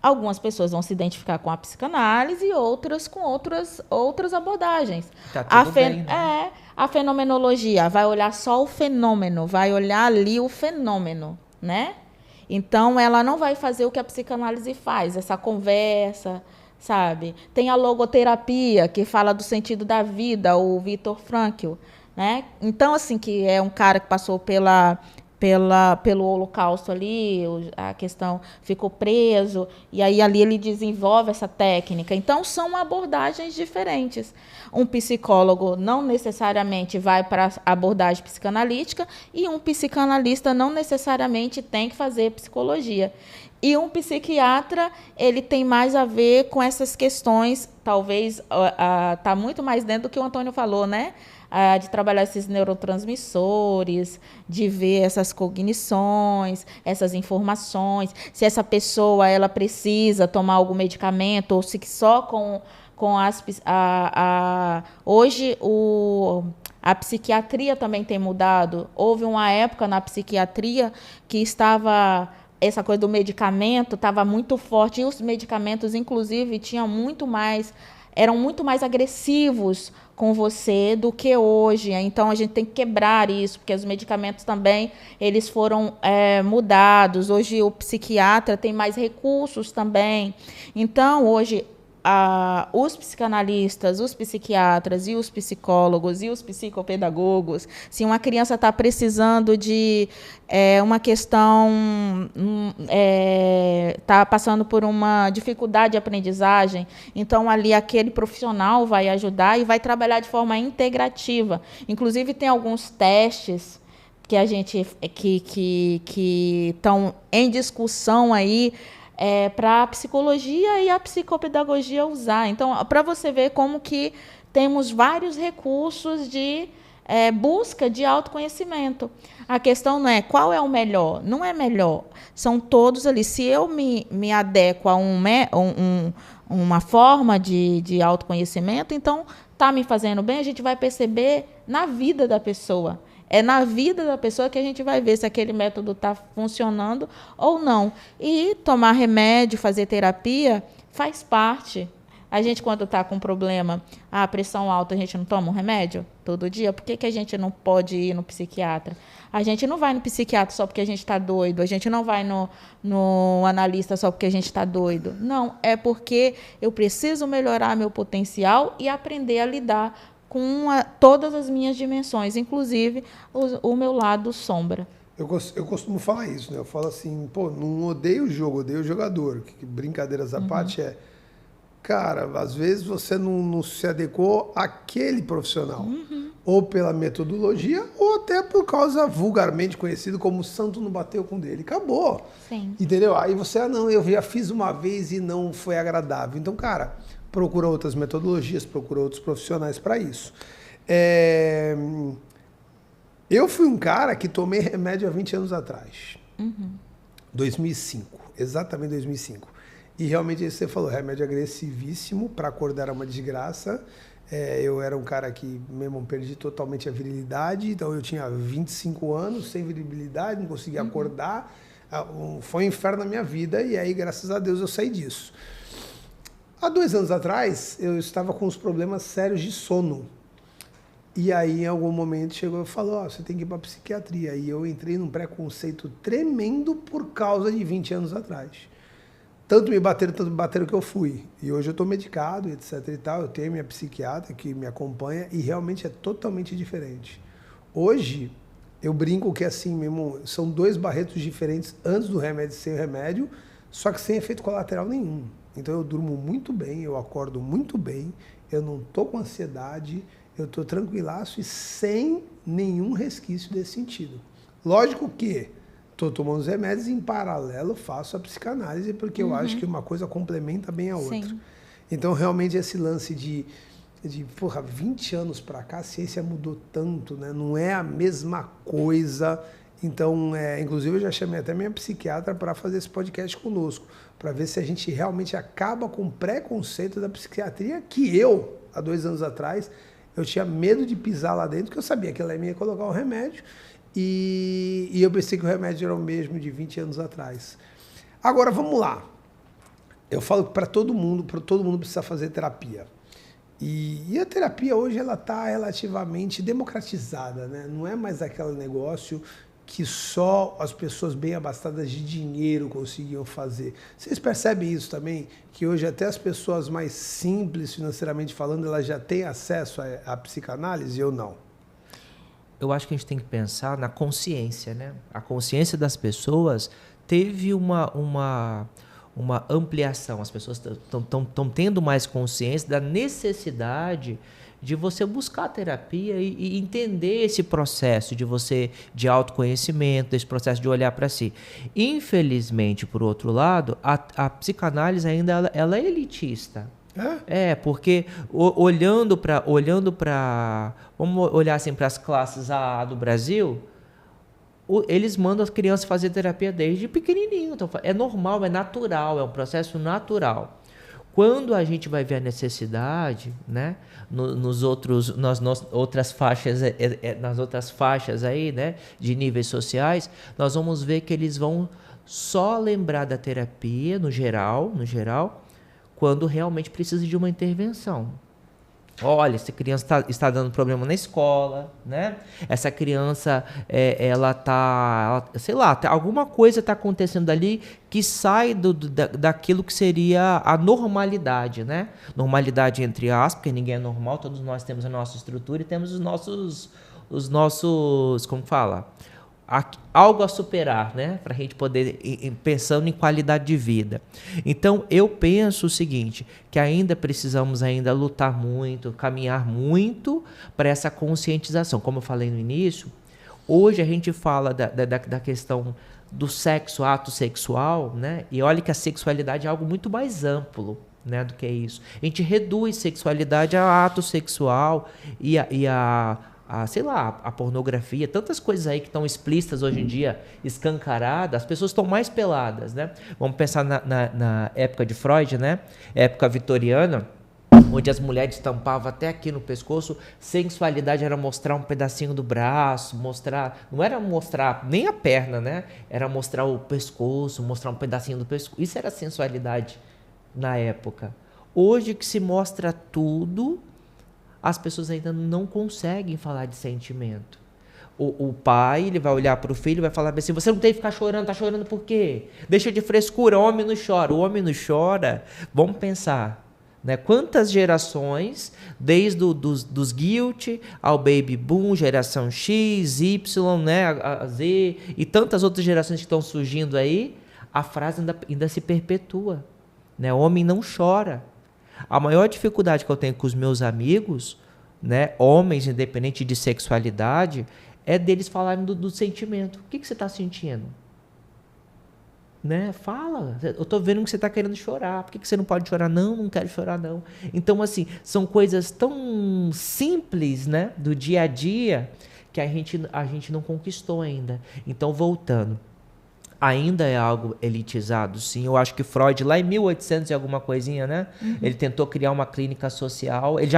algumas pessoas vão se identificar com a psicanálise e outras com outras abordagens. Tá tudo bem, né? A fenomenologia vai olhar só o fenômeno, vai olhar ali o fenômeno, né? Então, ela não vai fazer o que a psicanálise faz, essa conversa, sabe? Tem a logoterapia, que fala do sentido da vida, o Viktor Frankl, né? Então, assim, que é um cara que passou pelo Holocausto ali, a questão ficou preso, e aí ali ele desenvolve essa técnica. Então, são abordagens diferentes. Um psicólogo não necessariamente vai para a abordagem psicanalítica e um psicanalista não necessariamente tem que fazer psicologia. E um psiquiatra, ele tem mais a ver com essas questões, talvez está muito mais dentro do que o Antônio falou, né? De trabalhar esses neurotransmissores, de ver essas cognições, essas informações, se essa pessoa ela precisa tomar algum medicamento, ou se só com hoje a psiquiatria também tem mudado. Houve uma época na psiquiatria que estava... Essa coisa do medicamento estava muito forte, e os medicamentos, inclusive, eram muito mais agressivos com você do que hoje. Então, a gente tem que quebrar isso, porque os medicamentos também eles foram mudados. Hoje, o psiquiatra tem mais recursos também. Então, hoje, os psicanalistas, os psiquiatras e os psicólogos e os psicopedagogos, se uma criança está precisando de uma questão, está passando por uma dificuldade de aprendizagem, então ali aquele profissional vai ajudar e vai trabalhar de forma integrativa. Inclusive tem alguns testes que a gente que estão em discussão aí, para a psicologia e a psicopedagogia usar. Então, para você ver como que temos vários recursos de busca de autoconhecimento. A questão não é qual é o melhor, não é melhor. São todos ali. Se eu me adequo a uma forma de autoconhecimento, então está me fazendo bem, a gente vai perceber na vida da pessoa. É na vida da pessoa que a gente vai ver se aquele método está funcionando ou não. E tomar remédio, fazer terapia, faz parte. A gente, quando está com problema, a pressão alta, a gente não toma um remédio todo dia? Por que a gente não pode ir no psiquiatra? A gente não vai no psiquiatra só porque a gente está doido. A gente não vai no analista só porque a gente está doido. Não, é porque eu preciso melhorar meu potencial e aprender a lidar com todas as minhas dimensões, inclusive o meu lado sombra. Eu costumo falar isso, né? Eu falo assim, não odeio o jogo, odeio o jogador. Que brincadeiras à parte cara, às vezes você não se adequou àquele profissional. Ou pela metodologia, ou até por causa vulgarmente conhecido como o santo não bateu com dele. Acabou. Sim. Entendeu? Aí você, não, eu já fiz uma vez e não foi agradável. Então, cara, procura outras metodologias, procura outros profissionais para isso. Eu fui um cara que tomei remédio há 20 anos atrás. 2005, exatamente 2005. E realmente, isso que você falou, remédio agressivíssimo, para acordar era uma desgraça. Eu era um cara que, mesmo, perdi totalmente a virilidade, então eu tinha 25 anos, sem virilidade, não conseguia acordar. Foi um inferno na minha vida, e aí, graças a Deus, eu saí disso. Há 2 anos atrás, eu estava com uns problemas sérios de sono. E aí, em algum momento, chegou e falou, você tem que ir para a psiquiatria. E eu entrei num preconceito tremendo por causa de 20 anos atrás. Tanto me bateram que eu fui. E hoje eu estou medicado, etc e tal. Eu tenho minha psiquiatra que me acompanha e realmente é totalmente diferente. Hoje, eu brinco que assim mesmo, são 2 barretos diferentes antes do remédio e sem o remédio, só que sem efeito colateral nenhum. Então eu durmo muito bem, eu acordo muito bem, eu não estou com ansiedade, eu estou tranquilaço e sem nenhum resquício desse sentido. Lógico que estou tomando os remédios e em paralelo faço a psicanálise, porque eu acho que uma coisa complementa bem a outra. Sim. Então realmente esse lance de 20 anos para cá a ciência mudou tanto, né? Não é a mesma coisa. Então, inclusive, eu já chamei até minha psiquiatra para fazer esse podcast conosco, para ver se a gente realmente acaba com o preconceito da psiquiatria, que eu, há 2 anos atrás, eu tinha medo de pisar lá dentro, porque eu sabia que ela ia colocar um remédio, e eu pensei que o remédio era o mesmo de 20 anos atrás. Agora, vamos lá. Eu falo que para todo mundo precisa fazer terapia. E a terapia hoje ela está relativamente democratizada, né? Não é mais aquele negócio que só as pessoas bem abastadas de dinheiro conseguiam fazer. Vocês percebem isso também? Que hoje até as pessoas mais simples, financeiramente falando, elas já têm acesso à psicanálise ou não? Eu acho que a gente tem que pensar na consciência, né? A consciência das pessoas teve uma ampliação. As pessoas estão tendo mais consciência da necessidade de você buscar terapia e entender esse processo de autoconhecimento, desse processo de olhar para si. Infelizmente, por outro lado, a psicanálise ainda ela é elitista. Porque olhando para, vamos olhar assim para as classes AA do Brasil, eles mandam as crianças fazer terapia desde pequenininho. Então, é normal, é natural, é um processo natural. Quando a gente vai ver a necessidade, né, nas outras faixas aí, né, de níveis sociais, nós vamos ver que eles vão só lembrar da terapia no geral, quando realmente precisa de uma intervenção. Olha, essa criança está dando problema na escola, né? Essa criança, alguma coisa está acontecendo ali que sai daquilo que seria a normalidade, né? Normalidade entre aspas, porque ninguém é normal, todos nós temos a nossa estrutura e temos os nossos, como fala? Algo a superar, né? Para a gente poder ir pensando em qualidade de vida. Então, eu penso o seguinte, que ainda precisamos lutar muito, caminhar muito para essa conscientização. Como eu falei no início, hoje a gente fala da questão do sexo, ato sexual, né? E olha que a sexualidade é algo muito mais amplo, né, do que isso. A gente reduz sexualidade a ato sexual e a pornografia, tantas coisas aí que estão explícitas hoje em dia, escancaradas, as pessoas estão mais peladas, né? Vamos pensar na época de Freud, né? Época vitoriana, onde as mulheres tampavam até aqui no pescoço. Sensualidade era mostrar um pedacinho do braço, não era mostrar nem a perna, né? Era mostrar o pescoço, mostrar um pedacinho do pescoço. Isso era sensualidade na época. Hoje que se mostra tudo, as pessoas ainda não conseguem falar de sentimento. O pai, ele vai olhar para o filho e vai falar assim, você não tem que ficar chorando, tá chorando por quê? Deixa de frescura, o homem não chora. O homem não chora, vamos pensar, né? Quantas gerações, desde dos guilt ao baby boom, geração X, Y, né, a Z, e tantas outras gerações que estão surgindo aí, a frase ainda se perpetua, né? O homem não chora. A maior dificuldade que eu tenho com os meus amigos, né, homens, independente de sexualidade, é deles falarem do sentimento. O que você está sentindo? Né? Fala. Eu estou vendo que você está querendo chorar. Por que você não pode chorar? Não quero chorar, não. Então, assim, são coisas tão simples, né, do dia a dia que a gente não conquistou ainda. Então, voltando. Ainda é algo elitizado, sim. Eu acho que Freud, lá em 1800 e alguma coisinha, né? Uhum. Ele tentou criar uma clínica social. Ele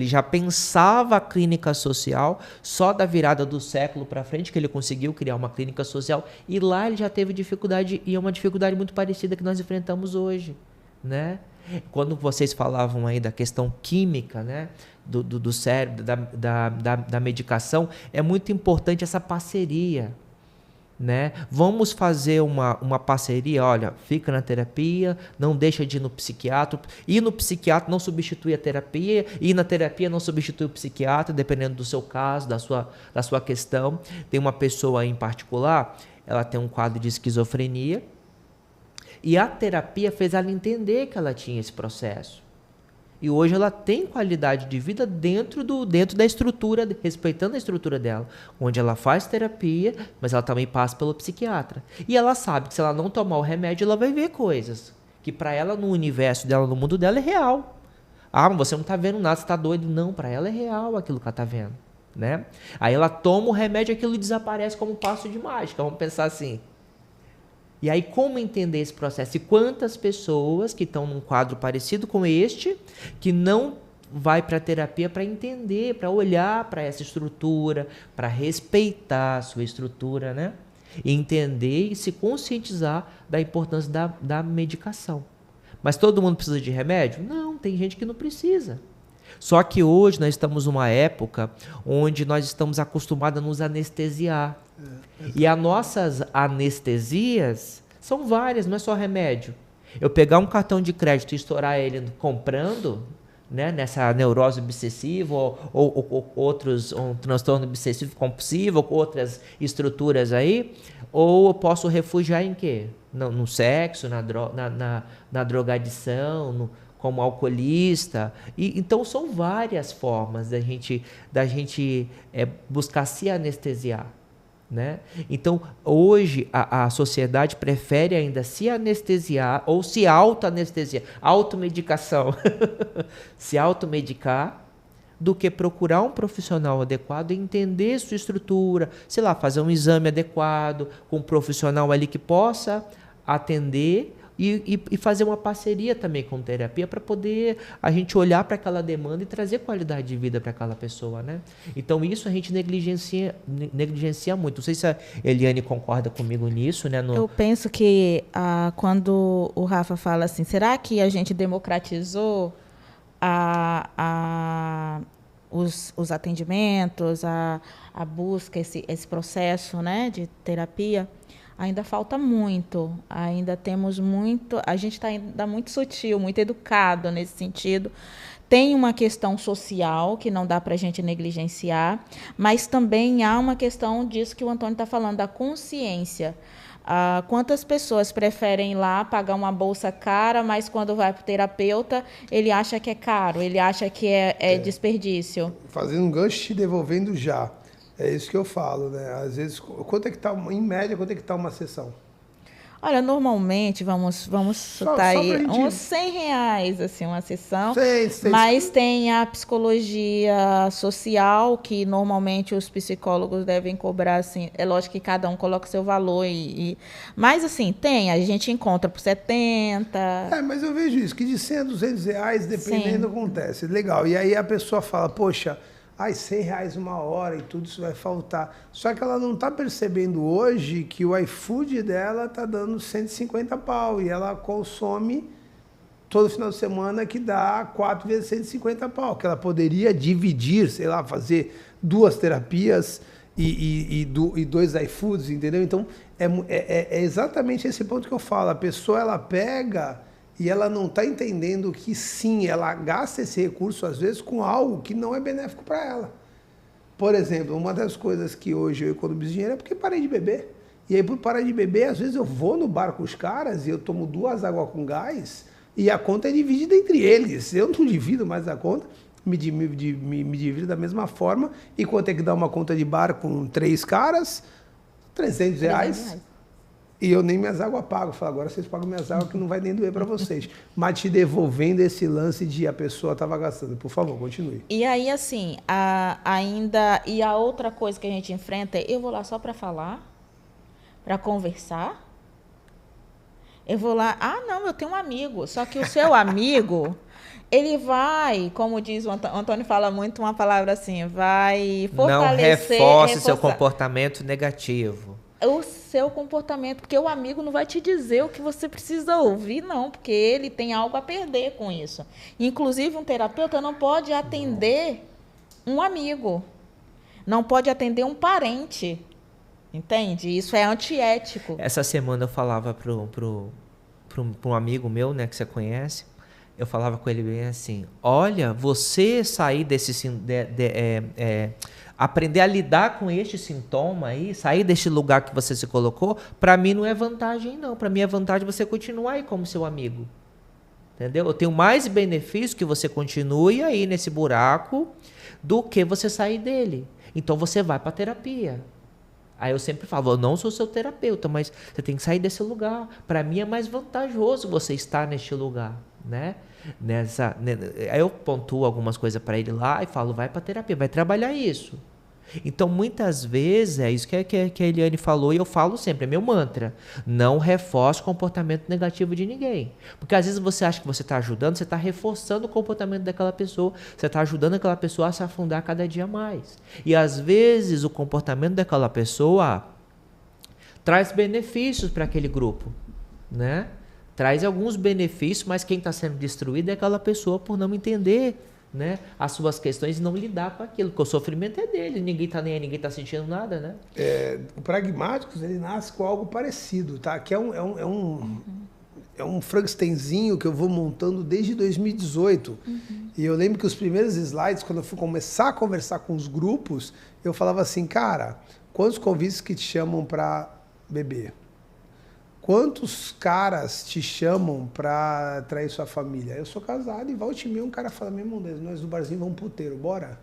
já pensava a clínica social só da virada do século para frente, que ele conseguiu criar uma clínica social. E lá ele já teve dificuldade, e é uma dificuldade muito parecida que nós enfrentamos hoje, né? Quando vocês falavam aí da questão química, né? Do cérebro, da medicação, é muito importante essa parceria, né? Vamos fazer uma parceria, olha, fica na terapia, não deixa de ir no psiquiatra, ir no psiquiatra não substitui a terapia, ir na terapia não substitui o psiquiatra, dependendo do seu caso, da sua questão. Tem uma pessoa aí em particular, ela tem um quadro de esquizofrenia, e a terapia fez ela entender que ela tinha esse processo. E hoje ela tem qualidade de vida dentro da estrutura, respeitando a estrutura dela, onde ela faz terapia, mas ela também passa pelo psiquiatra. E ela sabe que se ela não tomar o remédio, ela vai ver coisas que para ela, no universo dela, no mundo dela, é real. Ah, mas você não está vendo nada, você está doido. Não, para ela é real aquilo que ela está vendo, né? Aí ela toma o remédio e aquilo desaparece como um passo de mágica. Vamos pensar assim. E aí, como entender esse processo? E quantas pessoas que estão num quadro parecido com este, que não vai para a terapia para entender, para olhar para essa estrutura, para respeitar a sua estrutura, né? E entender e se conscientizar da importância da medicação. Mas todo mundo precisa de remédio? Não, tem gente que não precisa. Só que hoje nós estamos numa época onde nós estamos acostumados a nos anestesiar. E as nossas anestesias são várias, não é só remédio. Eu pegar um cartão de crédito e estourar ele comprando, né, nessa neurose obsessiva ou outros, um transtorno obsessivo compulsivo, ou outras estruturas aí, ou eu posso refugiar em quê? No sexo, na drogadição, como alcoolista. Então são várias formas da gente buscar se anestesiar. Né? Então, hoje, a sociedade prefere ainda se anestesiar ou se auto-anestesiar, automedicação, se automedicar, do que procurar um profissional adequado e entender sua estrutura, sei lá, fazer um exame adequado com um profissional ali que possa atender e fazer uma parceria também com terapia para poder a gente olhar para aquela demanda e trazer qualidade de vida para aquela pessoa, né? Então isso a gente negligencia muito. Não sei se a Eliane concorda comigo nisso, né? Eu penso que quando o Rafa fala assim, será que a gente democratizou os atendimentos, a busca, esse processo, né, de terapia? Ainda falta muito, ainda temos muito, a gente está ainda muito sutil, muito educado nesse sentido. Tem uma questão social que não dá para a gente negligenciar, mas também há uma questão disso que o Antônio está falando, da consciência. Quantas pessoas preferem ir lá pagar uma bolsa cara, mas quando vai para o terapeuta, ele acha que é caro, ele acha que é desperdício. Fazendo um gancho, te devolvendo já. É isso que eu falo, né? Às vezes, quanto é que tá, em média, quanto é que está uma sessão? Olha, normalmente, vamos chutar aí, uns R$100, assim, uma sessão. Mas tem a psicologia social, que normalmente os psicólogos devem cobrar, assim, é lógico que cada um coloca o seu valor. Mas, assim, a gente encontra por 70. Mas eu vejo isso, que de 100 a 200 reais, dependendo, acontece. Legal. E aí a pessoa fala, poxa, R$100 uma hora e tudo isso vai faltar. Só que ela não está percebendo hoje que o iFood dela está dando 150 pau e ela consome todo final de semana, que dá 4 vezes 150 pau, que ela poderia dividir, sei lá, fazer 2 terapias e 2 iFoods, entendeu? Então é exatamente esse ponto que eu falo. A pessoa, ela pega e ela não está entendendo que, sim, ela gasta esse recurso, às vezes, com algo que não é benéfico para ela. Por exemplo, uma das coisas que hoje eu economizo dinheiro é porque parei de beber. E aí, por parar de beber, às vezes eu vou no bar com os caras e eu tomo 2 águas com gás e a conta é dividida entre eles. Eu não divido mais a conta, me divido da mesma forma. E quanto é que dá uma conta de bar com 3 caras? R$300. E eu nem minhas águas pago. Falo, agora vocês pagam minhas águas que não vai nem doer para vocês. Mas te devolvendo esse lance de a pessoa estava gastando. Por favor, continue. E aí, assim, e a outra coisa que a gente enfrenta é, eu vou lá só para falar, para conversar. Eu vou lá, não, eu tenho um amigo. Só que o seu amigo, ele vai, como diz o Antônio fala muito uma palavra assim, vai fortalecer... Não reforce seu comportamento negativo. O seu comportamento, porque o amigo não vai te dizer o que você precisa ouvir, não, porque ele tem algo a perder com isso. Inclusive, um terapeuta não pode atender um amigo, não pode atender um parente, entende? Isso é antiético. Essa semana eu falava para um amigo meu, né, que você conhece, eu falava com ele bem assim, olha, você sair aprender a lidar com este sintoma aí, sair deste lugar que você se colocou, para mim não é vantagem, não. Para mim é vantagem você continuar aí como seu amigo. Entendeu? Eu tenho mais benefício que você continue aí nesse buraco do que você sair dele. Então você vai para terapia. Aí eu sempre falo, eu não sou seu terapeuta, mas você tem que sair desse lugar. Para mim é mais vantajoso você estar neste lugar, né? Aí eu pontuo algumas coisas para ele lá e falo, vai para terapia, vai trabalhar isso. Então, muitas vezes, é isso que a Eliane falou e eu falo sempre, é meu mantra, não reforce o comportamento negativo de ninguém. Porque às vezes você acha que você está ajudando, você está reforçando o comportamento daquela pessoa, você está ajudando aquela pessoa a se afundar cada dia mais. E às vezes o comportamento daquela pessoa traz benefícios para aquele grupo, né? Traz alguns benefícios, mas quem está sendo destruído é aquela pessoa por não entender, né, as suas questões e não lidar com aquilo, porque o sofrimento é dele, ninguém tá nem aí, ninguém tá sentindo nada, né? O Pragmáticos, ele nasce com algo parecido, tá? Que é um Frankensteinzinho que eu vou montando desde 2018. E eu lembro que os primeiros slides, quando eu fui começar a conversar com os grupos, eu falava assim, cara, quantos convites que te chamam para beber? Quantos caras te chamam para trair sua família? Eu sou casado e volta e meia um cara fala, meu irmão, nós do barzinho vamos pro puteiro, bora?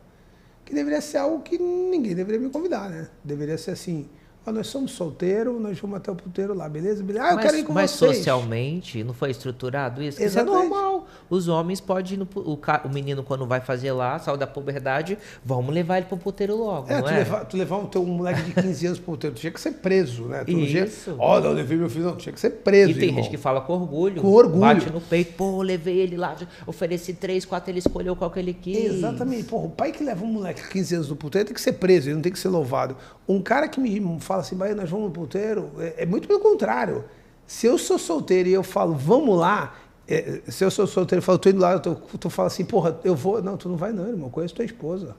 Que deveria ser algo que ninguém deveria me convidar, né? Deveria ser assim, nós somos solteiros, nós vamos até o puteiro lá, beleza? Eu quero ir com mas vocês. socialmente não foi estruturado isso? Exatamente. Isso é normal. Os homens podem ir o menino quando vai fazer lá, saiu da puberdade, vamos levar ele pro puteiro logo, não é? Tu levar um teu moleque de 15 anos pro puteiro, tu tinha que ser preso, né? Isso. Não, levei meu filho, não, tinha que ser preso, E tem irmão. gente que fala com orgulho. Com orgulho. Bate no peito, pô, levei ele lá, ofereci 3, 4, ele escolheu qual que ele quis. Exatamente. Porra, o pai que leva um moleque de 15 anos no puteiro tem que ser preso, ele não tem que ser louvado. Um cara que me fala assim, nós vamos no puteiro, é muito pelo contrário. Se eu sou solteiro e eu falo, vamos lá, se eu sou solteiro e falo, tô indo lá, tu fala assim, porra, eu vou. Não, tu não vai não, irmão, eu conheço tua esposa.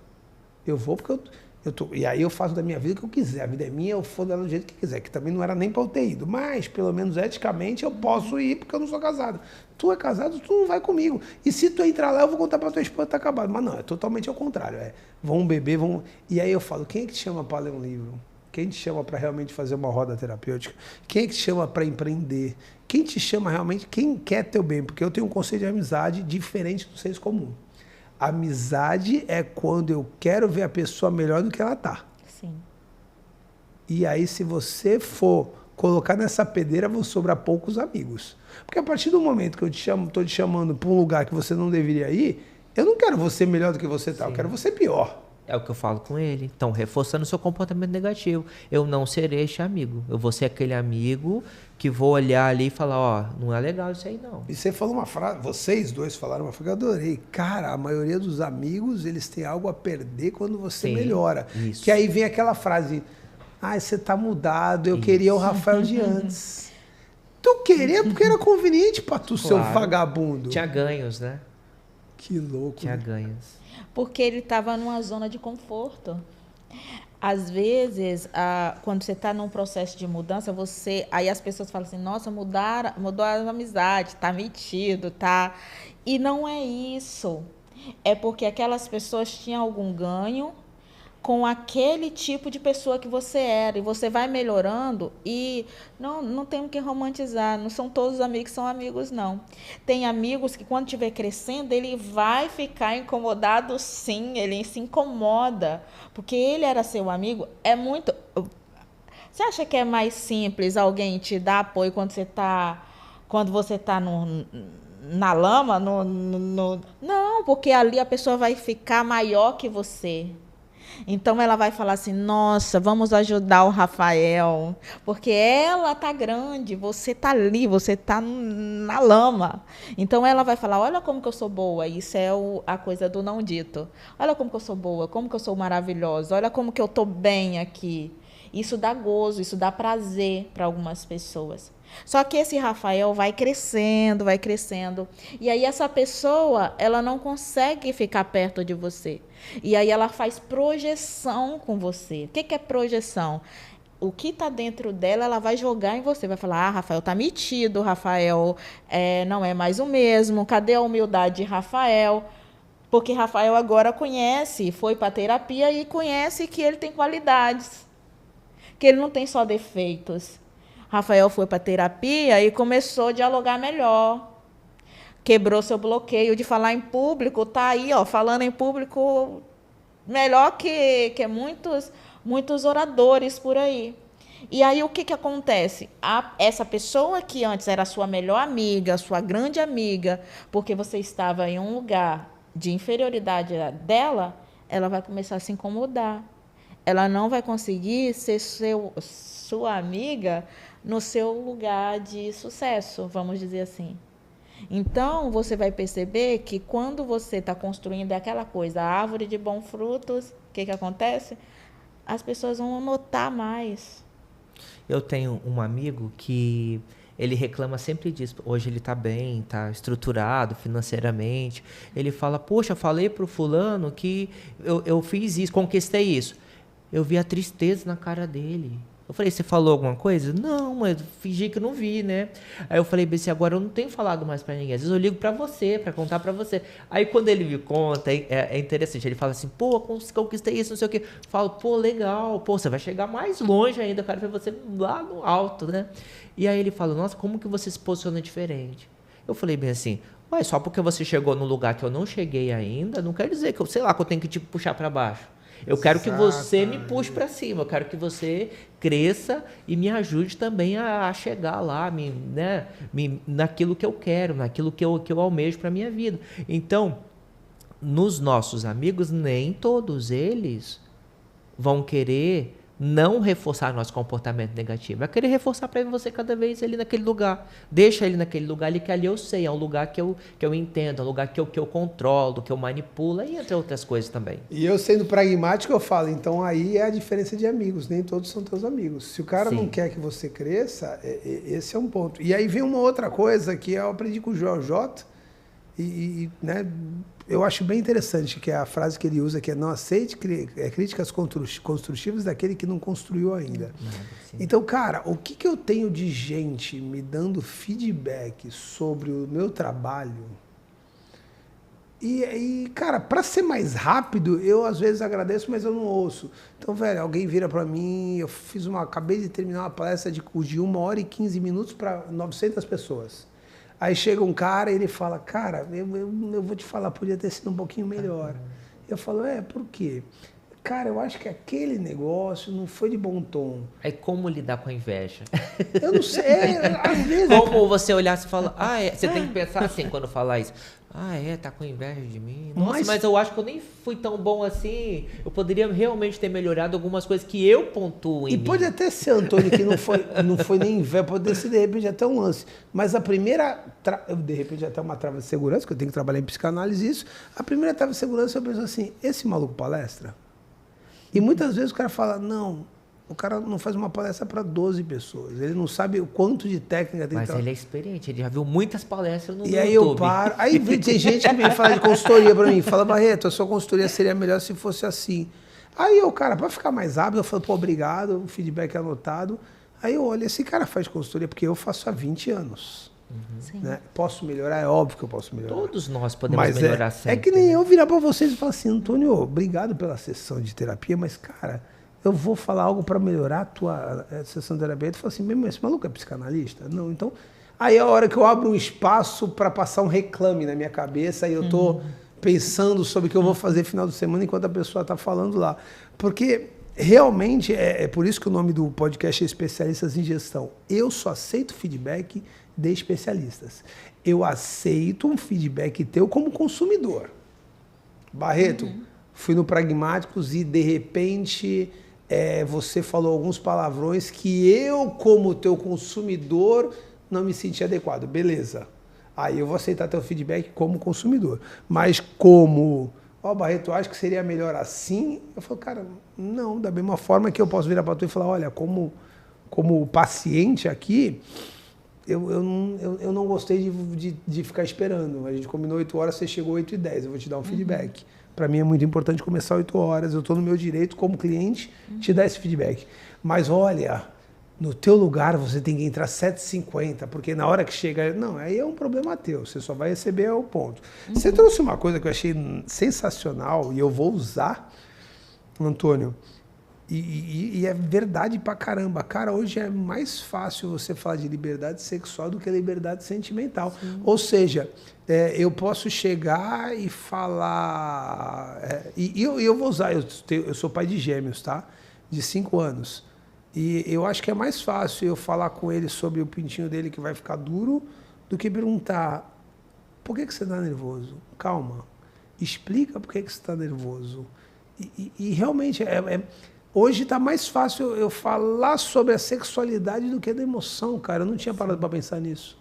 Eu vou porque eu tô. E aí eu faço da minha vida o que eu quiser. A vida é minha, eu for dela do jeito que quiser. Que também não era nem pra eu ter ido. Mas, pelo menos eticamente, eu posso ir porque eu não sou casado. Tu é casado, tu não vai comigo. E se tu entrar lá, eu vou contar pra tua esposa que tá acabado. Mas não, é totalmente ao contrário. Vamos beber, vamos. E aí eu falo, quem é que te chama pra ler um livro? Quem te chama para realmente fazer uma roda terapêutica? Quem é que te chama para empreender? Quem te chama realmente? Quem quer teu bem? Porque eu tenho um conceito de amizade diferente do senso comum. Amizade é quando eu quero ver a pessoa melhor do que ela tá. Sim. E aí, se você for colocar nessa pedeira, vão sobrar poucos amigos. Porque a partir do momento que eu estou te chamando para um lugar que você não deveria ir, eu não quero você melhor do que você tá, eu quero você pior. É o que eu falo com ele. Então, reforçando o seu comportamento negativo. Eu não serei este amigo. Eu vou ser aquele amigo que vou olhar ali e falar, não é legal isso aí, não. E você falou uma frase, vocês dois falaram uma frase que eu adorei. Cara, a maioria dos amigos, eles têm algo a perder quando você melhora. Isso. Que aí vem aquela frase, você tá mudado, eu queria o Rafael de antes. Tu queria porque era conveniente pra tu, seu vagabundo. Tinha ganhos, né? Que louco. Tinha ganhos. Porque ele estava numa zona de conforto. Às vezes, quando você está num processo de mudança, aí as pessoas falam assim, nossa, mudou a amizade, tá metido, tá... E não é isso. É porque aquelas pessoas tinham algum ganho com aquele tipo de pessoa que você era. E você vai melhorando e não temos que romantizar. Não são todos os amigos que são amigos, não. Tem amigos que, quando estiver crescendo, ele vai ficar incomodado, sim. Ele se incomoda. Porque ele era seu amigo. É muito... Você acha que é mais simples alguém te dar apoio quando você está na lama? Não, porque ali a pessoa vai ficar maior que você. Então ela vai falar assim, nossa, vamos ajudar o Rafael, porque ela tá grande, você tá ali, você tá na lama. Então ela vai falar, olha como que eu sou boa, isso é a coisa do não dito. Olha como que eu sou boa, como que eu sou maravilhosa, olha como que eu tô bem aqui. Isso dá gozo, isso dá prazer para algumas pessoas. Só que esse Rafael vai crescendo, e aí essa pessoa, ela não consegue ficar perto de você. E aí ela faz projeção com você. O que é projeção? O que está dentro dela, ela vai jogar em você. Vai falar, Rafael tá metido, Rafael não é mais o mesmo. Cadê a humildade de Rafael? Porque Rafael agora foi para terapia e conhece que ele tem qualidades. Que ele não tem só defeitos. Rafael foi para terapia e começou a dialogar melhor. Quebrou seu bloqueio de falar em público, tá aí, falando em público melhor que muitos oradores por aí. E aí o que acontece? Essa pessoa que antes era sua melhor amiga, sua grande amiga, porque você estava em um lugar de inferioridade dela, ela vai começar a se incomodar. Ela não vai conseguir ser sua amiga no seu lugar de sucesso, vamos dizer assim. Então, você vai perceber que quando você está construindo aquela coisa, a árvore de bons frutos, o que acontece? As pessoas vão notar mais. Eu tenho um amigo que Ele reclama sempre disso. Hoje ele está bem, está estruturado financeiramente. Ele fala, poxa, falei para o fulano que eu fiz isso, conquistei isso. Eu vi a tristeza na cara dele. Eu falei, você falou alguma coisa? Não, mas eu fingi que não vi, né? Aí eu falei, BC, agora eu não tenho falado mais pra ninguém. Às vezes eu ligo pra você, pra contar pra você. Aí quando ele me conta, é interessante. Ele fala assim, pô, conquistei isso, não sei o quê. Eu falo, pô, legal. Pô, você vai chegar mais longe ainda, cara, pra você lá no alto, né? E aí ele fala, nossa, como que você se posiciona diferente? Eu falei bem assim, mas só porque você chegou num lugar que eu não cheguei ainda, não quer dizer que eu, sei lá, que eu tenho que te puxar pra baixo. Eu quero que você me puxe para cima, eu quero que você cresça e me ajude também a chegar lá, naquilo que eu quero, naquilo que eu almejo para a minha vida. Então, nos nossos amigos, nem todos eles vão querer não reforçar nosso comportamento negativo. Vai querer reforçar para você cada vez ali naquele lugar. Deixa ele naquele lugar ali, que ali eu sei, é um lugar que eu entendo, é um lugar que eu controlo, que eu manipulo, e entre outras coisas também. E eu sendo pragmático, eu falo, então aí é a diferença de amigos, nem todos são teus amigos. Se o cara não quer que você cresça, esse é um ponto. E aí vem uma outra coisa que eu aprendi com o Joel J, né, eu acho bem interessante, que é a frase que ele usa, que é não aceite críticas construtivas daquele que não construiu ainda. Então, cara, o que eu tenho de gente me dando feedback sobre o meu trabalho? E cara, para ser mais rápido, eu às vezes agradeço, mas eu não ouço. Então, velho, alguém vira para mim, acabei de terminar uma palestra de 1 hora e 15 minutos para 900 pessoas. Aí chega um cara e ele fala, cara, eu vou te falar, podia ter sido um pouquinho melhor. Eu falo, por quê? Cara, eu acho que aquele negócio não foi de bom tom. Aí como lidar com a inveja? Eu não sei, às vezes... Como você olhar e falar, você tem que pensar assim quando falar isso. Tá com inveja de mim? Nossa, mas eu acho que eu nem fui tão bom assim. Eu poderia realmente ter melhorado algumas coisas que eu pontuo em mim. E pode até ser, Antônio, que não foi nem inveja, pode ser de repente até um lance. Mas a primeira, de repente até uma trava de segurança, que eu tenho que trabalhar em psicanálise isso, a primeira trava de segurança eu penso assim, esse maluco palestra? E muitas vezes o cara fala, não, o cara não faz uma palestra para 12 pessoas. Ele não sabe o quanto de técnica tem. Mas ele é experiente, ele já viu muitas palestras no YouTube. E aí eu paro. Aí tem gente que vem falar de consultoria para mim. Fala, Barreto, a sua consultoria seria melhor se fosse assim. Aí eu, cara, para ficar mais rápido, eu falo, pô, obrigado, o feedback é anotado. Aí eu olho, esse cara faz consultoria porque eu faço há 20 anos. Né? Posso melhorar? É óbvio que eu posso melhorar. Todos nós podemos melhorar sempre. É que nem eu virar para vocês e falar assim, Antônio, obrigado pela sessão de terapia, mas, cara, eu vou falar algo para melhorar a tua sessão de terapia. Tu fala assim, mas esse maluco é psicanalista? Não, então... Aí é a hora que eu abro um espaço para passar um reclame na minha cabeça e eu tô pensando sobre o que eu vou fazer final de semana enquanto a pessoa está falando lá. Porque realmente é por isso que o nome do podcast é Especialistas em Gestão. Eu só aceito feedback de especialistas. Eu aceito um feedback teu como consumidor. Barreto, fui no Pragmáticos e de repente você falou alguns palavrões que eu, como teu consumidor, não me senti adequado. Beleza. Aí eu vou aceitar teu feedback como consumidor. Mas como, Barreto, acho que seria melhor assim? Eu falo, cara, não, da mesma forma que eu posso virar para tu e falar, olha, como paciente aqui, eu não gostei de ficar esperando. A gente combinou 8 horas, você chegou 8h10, eu vou te dar um feedback. Para mim é muito importante começar 8 horas, eu estou no meu direito como cliente te dar esse feedback. Mas olha, no teu lugar você tem que entrar 7h50, porque na hora que chega... Não, aí é um problema teu, você só vai receber o ponto. Você trouxe uma coisa que eu achei sensacional e eu vou usar, Antônio, e é verdade pra caramba. Cara, hoje é mais fácil você falar de liberdade sexual do que liberdade sentimental. Sim. Ou seja, eu posso chegar e falar... eu vou usar, eu sou pai de gêmeos, tá? De 5 anos. E eu acho que é mais fácil eu falar com ele sobre o pintinho dele que vai ficar duro do que perguntar, por que você está nervoso? Calma, explica por que você está nervoso. E realmente, hoje está mais fácil eu falar sobre a sexualidade do que a da emoção, cara. Eu não tinha parado para pensar nisso.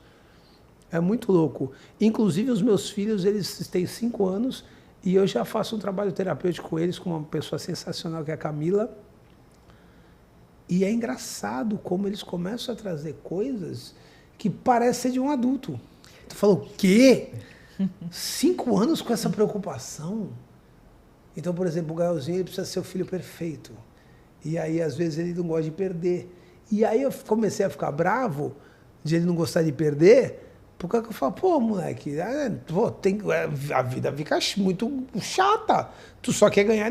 É muito louco. Inclusive, os meus filhos, eles têm 5 anos e eu já faço um trabalho terapêutico com eles, com uma pessoa sensacional que é a Camila. E é engraçado como eles começam a trazer coisas que parece ser de um adulto. Tu falou, o quê? 5 anos com essa preocupação? Então, por exemplo, o Gaelzinho ele precisa ser o filho perfeito. E aí, às vezes, ele não gosta de perder. E aí eu comecei a ficar bravo de ele não gostar de perder, porque eu falo, pô, moleque, a vida fica muito chata. Tu só quer ganhar,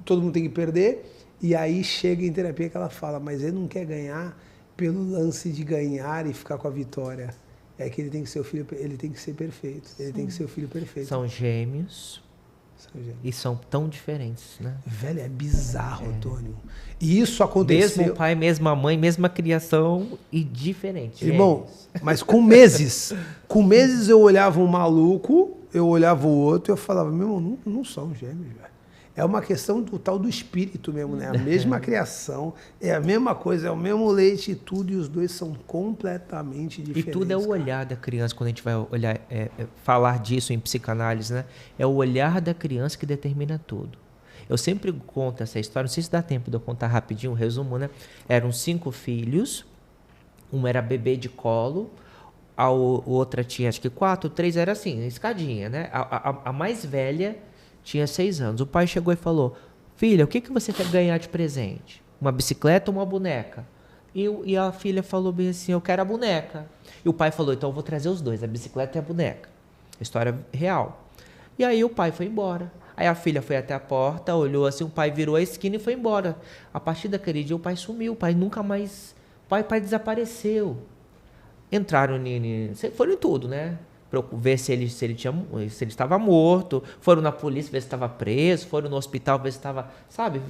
todo mundo tem que perder. E aí chega em terapia que ela fala, mas ele não quer ganhar pelo lance de ganhar e ficar com a vitória. É que ele tem que ser o filho, ele tem que ser perfeito. Ele tem que ser o filho perfeito. São gêmeos. E são tão diferentes, né? Velho, é bizarro, Antônio. E isso aconteceu... Mesmo pai, mesma mãe, mesma criação e diferente. Irmão, mas com meses eu olhava um maluco, eu olhava o outro e eu falava, meu irmão, não são gêmeos, velho. É uma questão do tal do espírito mesmo, né? A mesma criação, é a mesma coisa, é o mesmo leite e tudo, e os dois são completamente diferentes. E tudo é o olhar da criança, quando a gente vai olhar, falar disso em psicanálise, né? É o olhar da criança que determina tudo. Eu sempre conto essa história, não sei se dá tempo de eu contar rapidinho, um resumo, né? Eram 5 filhos, um era bebê de colo, a outra tinha acho que 4, 3, era assim, escadinha, né? A mais velha tinha 6 anos. O pai chegou e falou, filha, o que você quer ganhar de presente? Uma bicicleta ou uma boneca? E a filha falou bem assim, eu quero a boneca. E o pai falou, então eu vou trazer os dois, a bicicleta e a boneca. História real. E aí o pai foi embora. Aí a filha foi até a porta, olhou assim, o pai virou a esquina e foi embora. A partir daquele dia o pai sumiu, o pai nunca mais... O pai desapareceu. Entraram foram em tudo, né? Ver se ele estava morto, foram na polícia ver se estava preso, foram no hospital ver se estava, sabe?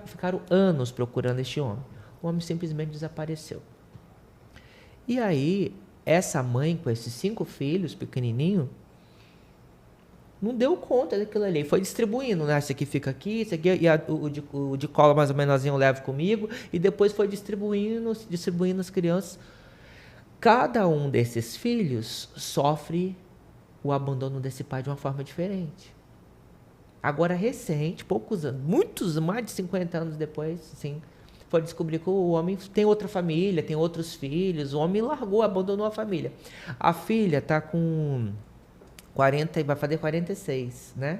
Ficaram anos procurando este homem. O homem simplesmente desapareceu. E aí, essa mãe com esses 5 filhos pequenininho, não deu conta daquilo ali, foi distribuindo, né? Esse aqui fica aqui, esse aqui, e o de cola mais ou menos eu levo comigo, e depois foi distribuindo as crianças. Cada um desses filhos sofre o abandono desse pai de uma forma diferente. Agora, recente, poucos anos, mais de 50 anos depois, sim, foi descobrir que o homem tem outra família, tem outros filhos, o homem abandonou a família. A filha está com 40, vai fazer 46, né?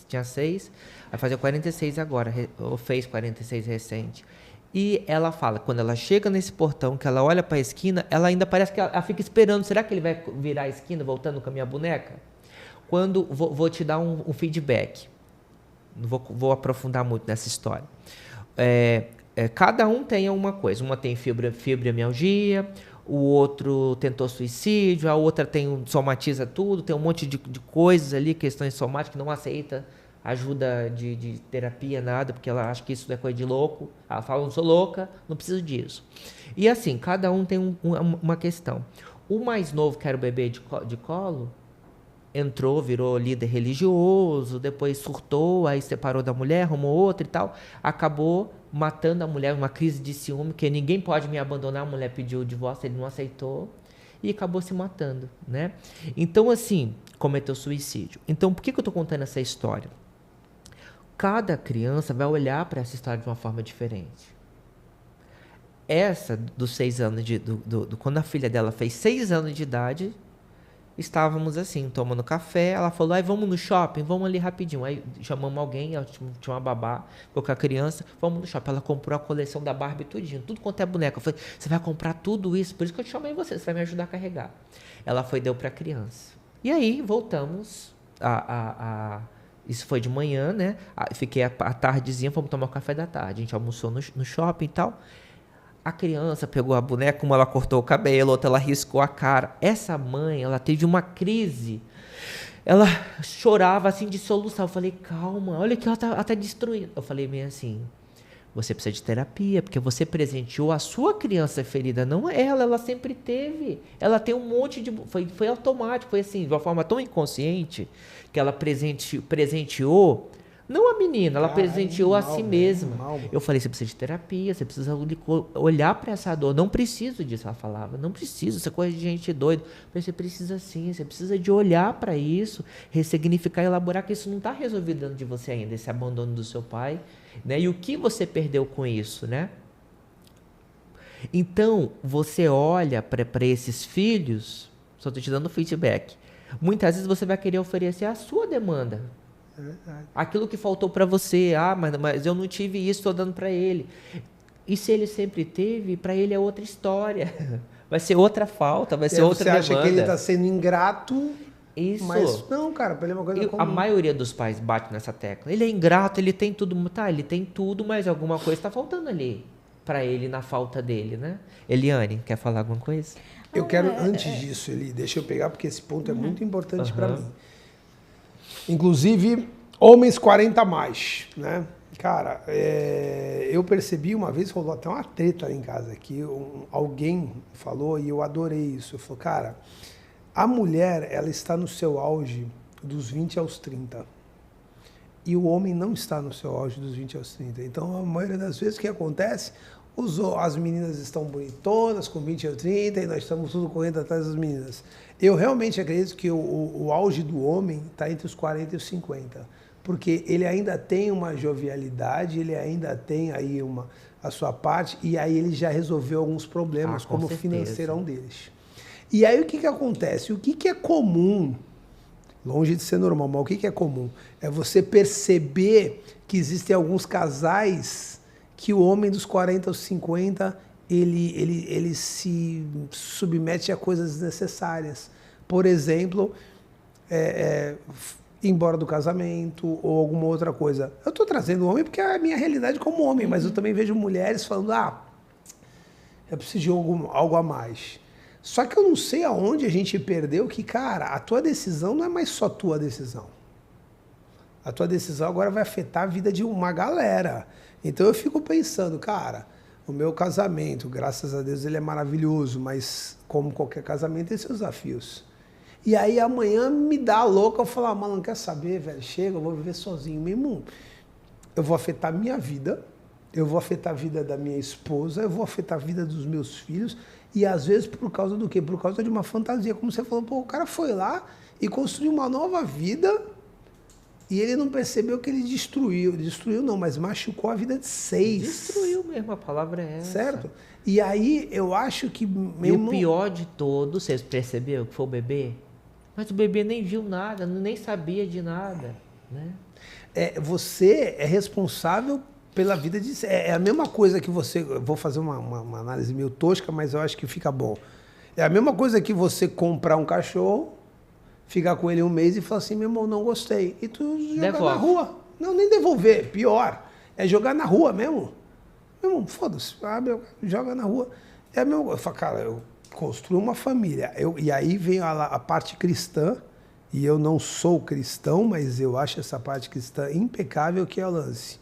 Tinha 6, vai fazer 46 agora, ou fez 46 recente. E ela fala, quando ela chega nesse portão, que ela olha para a esquina, ela ainda parece que ela fica esperando, será que ele vai virar a esquina voltando com a minha boneca? Vou te dar um feedback, não vou aprofundar muito nessa história. Cada um tem uma coisa, uma tem fibromialgia, o outro tentou suicídio, a outra somatiza tudo, tem um monte de coisas ali, questões somáticas, que não aceita ajuda de terapia, nada, porque ela acha que isso é coisa de louco. Ela fala, não sou louca, não preciso disso. E assim, cada um tem uma questão. O mais novo, que era o bebê de colo, entrou, virou líder religioso, depois surtou, aí separou da mulher, arrumou outra e tal, acabou matando a mulher, uma crise de ciúme, que ninguém pode me abandonar, a mulher pediu o divórcio, ele não aceitou, e acabou se matando, né? Então, assim, cometeu suicídio. Então, por que eu estou contando essa história? Cada criança vai olhar para essa história de uma forma diferente. Essa, dos 6 anos, quando a filha dela fez 6 anos de idade, estávamos assim, tomando café, ela falou, vamos no shopping, vamos ali rapidinho. Aí chamamos alguém, tinha uma babá, ficou com a criança, vamos no shopping. Ela comprou a coleção da Barbie tudinho, tudo quanto é boneca. Eu falei, você vai comprar tudo isso? Por isso que eu te chamei você vai me ajudar a carregar. Ela deu para a criança. E aí, voltamos isso foi de manhã, né? Fiquei a tardezinha, fomos tomar o café da tarde. A gente almoçou no shopping e tal. A criança pegou a boneca, uma ela cortou o cabelo, outra ela riscou a cara. Essa mãe, ela teve uma crise. Ela chorava assim de soluçar. Eu falei, calma, olha que ela tá destruindo. Eu falei meio assim, você precisa de terapia, porque você presenteou a sua criança ferida, não ela sempre teve. Ela tem um monte de... Foi automático, foi assim, de uma forma tão inconsciente, que ela presenteou, não a menina, ela presenteou a si mesma. Eu falei, você precisa de terapia, você precisa olhar para essa dor. Não preciso disso, ela falava, não preciso, isso é coisa de gente doida. Eu falei, você precisa sim, você precisa de olhar para isso, ressignificar, elaborar, que isso não está resolvido dentro de você ainda, esse abandono do seu pai, né? E o que você perdeu com isso, né? Então, você olha para esses filhos, só estou te dando feedback. Muitas vezes você vai querer oferecer a sua demanda. É verdade. Aquilo que faltou para você, mas eu não tive isso, estou dando para ele. E se ele sempre teve, para ele é outra história. Vai ser outra falta, vai ser outra demanda. Você acha que ele está sendo ingrato, Isso. mas não, cara, para ele é uma coisa comum. A maioria dos pais bate nessa tecla. Ele é ingrato, ele tem tudo, tá, ele tem tudo, mas alguma coisa está faltando ali para ele na falta dele, né? Eliane, quer falar alguma coisa? Eu quero, antes disso, Eli, deixa eu pegar, porque esse ponto é muito importante para mim. Inclusive, homens 40 a mais, né? Cara, eu percebi uma vez, rolou até uma treta lá em casa, que alguém falou, e eu adorei isso. Eu falei, cara, a mulher, ela está no seu auge dos 20 aos 30. E o homem não está no seu auge dos 20 aos 30. Então, a maioria das vezes, o que acontece? As meninas estão bonitonas, com 20 ou 30, e nós estamos tudo correndo atrás das meninas. Eu realmente acredito que o auge do homem está entre os 40 e os 50, porque ele ainda tem uma jovialidade, ele ainda tem aí a sua parte, e aí ele já resolveu alguns problemas, como o financeirão deles. E aí o que acontece? O que é comum, longe de ser normal, mas o que é comum? É você perceber que existem alguns casais que o homem dos 40 aos 50, ele se submete a coisas desnecessárias. Por exemplo, ir embora do casamento ou alguma outra coisa. Eu estou trazendo o homem porque é a minha realidade como homem, mas eu também vejo mulheres falando, eu preciso de algo a mais. Só que eu não sei aonde a gente perdeu que, cara, a tua decisão não é mais só tua decisão. A tua decisão agora vai afetar a vida de uma galera. Então eu fico pensando, cara, o meu casamento, graças a Deus, ele é maravilhoso, mas como qualquer casamento tem seus desafios. E aí amanhã me dá a louca, eu falo, mano, não quer saber, velho, chega, eu vou viver sozinho mesmo. Eu vou afetar a minha vida, eu vou afetar a vida da minha esposa, eu vou afetar a vida dos meus filhos, e às vezes por causa do quê? Por causa de uma fantasia, como você falou, pô, o cara foi lá e construiu uma nova vida. E ele não percebeu que ele destruiu não, mas machucou a vida de 6. Destruiu mesmo, a palavra é essa. Certo? E aí eu acho que... E o pior de todos, você percebeu que foi o bebê? Mas o bebê nem viu nada, nem sabia de nada, né? Você é responsável pela vida de... É a mesma coisa que você... Eu vou fazer uma análise meio tosca, mas eu acho que fica bom. É a mesma coisa que você comprar um cachorro, ficar com ele um mês e falar assim, meu irmão, não gostei. E tu jogar na rua. Não, nem devolver, pior. É jogar na rua mesmo. Meu irmão, foda-se, joga na rua. Eu falo, cara, eu construo uma família. E aí vem a parte cristã, e eu não sou cristão, mas eu acho essa parte cristã impecável, que é o lance.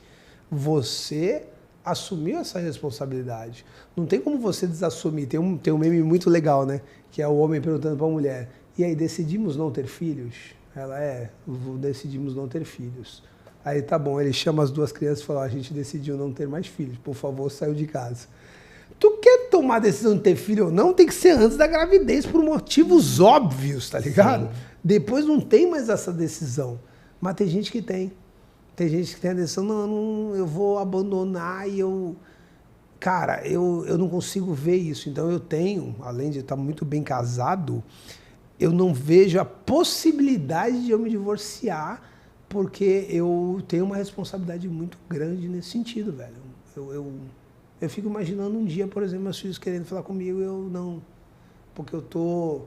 Você assumiu essa responsabilidade. Não tem como você desassumir. Tem um meme muito legal, né? Que é o homem perguntando para a mulher, e aí, decidimos não ter filhos? Ela, decidimos não ter filhos. Aí, tá bom, ele chama as duas crianças e fala, a gente decidiu não ter mais filhos, por favor, saiu de casa. Tu quer tomar a decisão de ter filho ou não, tem que ser antes da gravidez, por motivos óbvios, tá ligado? Sim. Depois não tem mais essa decisão. Mas tem gente que tem. Tem gente que tem a decisão, não, eu vou abandonar e eu... Cara, eu não consigo ver isso. Então eu tenho, além de estar muito bem casado, eu não vejo a possibilidade de eu me divorciar, porque eu tenho uma responsabilidade muito grande nesse sentido, velho. Eu fico imaginando um dia, por exemplo, meus filhos querendo falar comigo, eu não, porque eu tô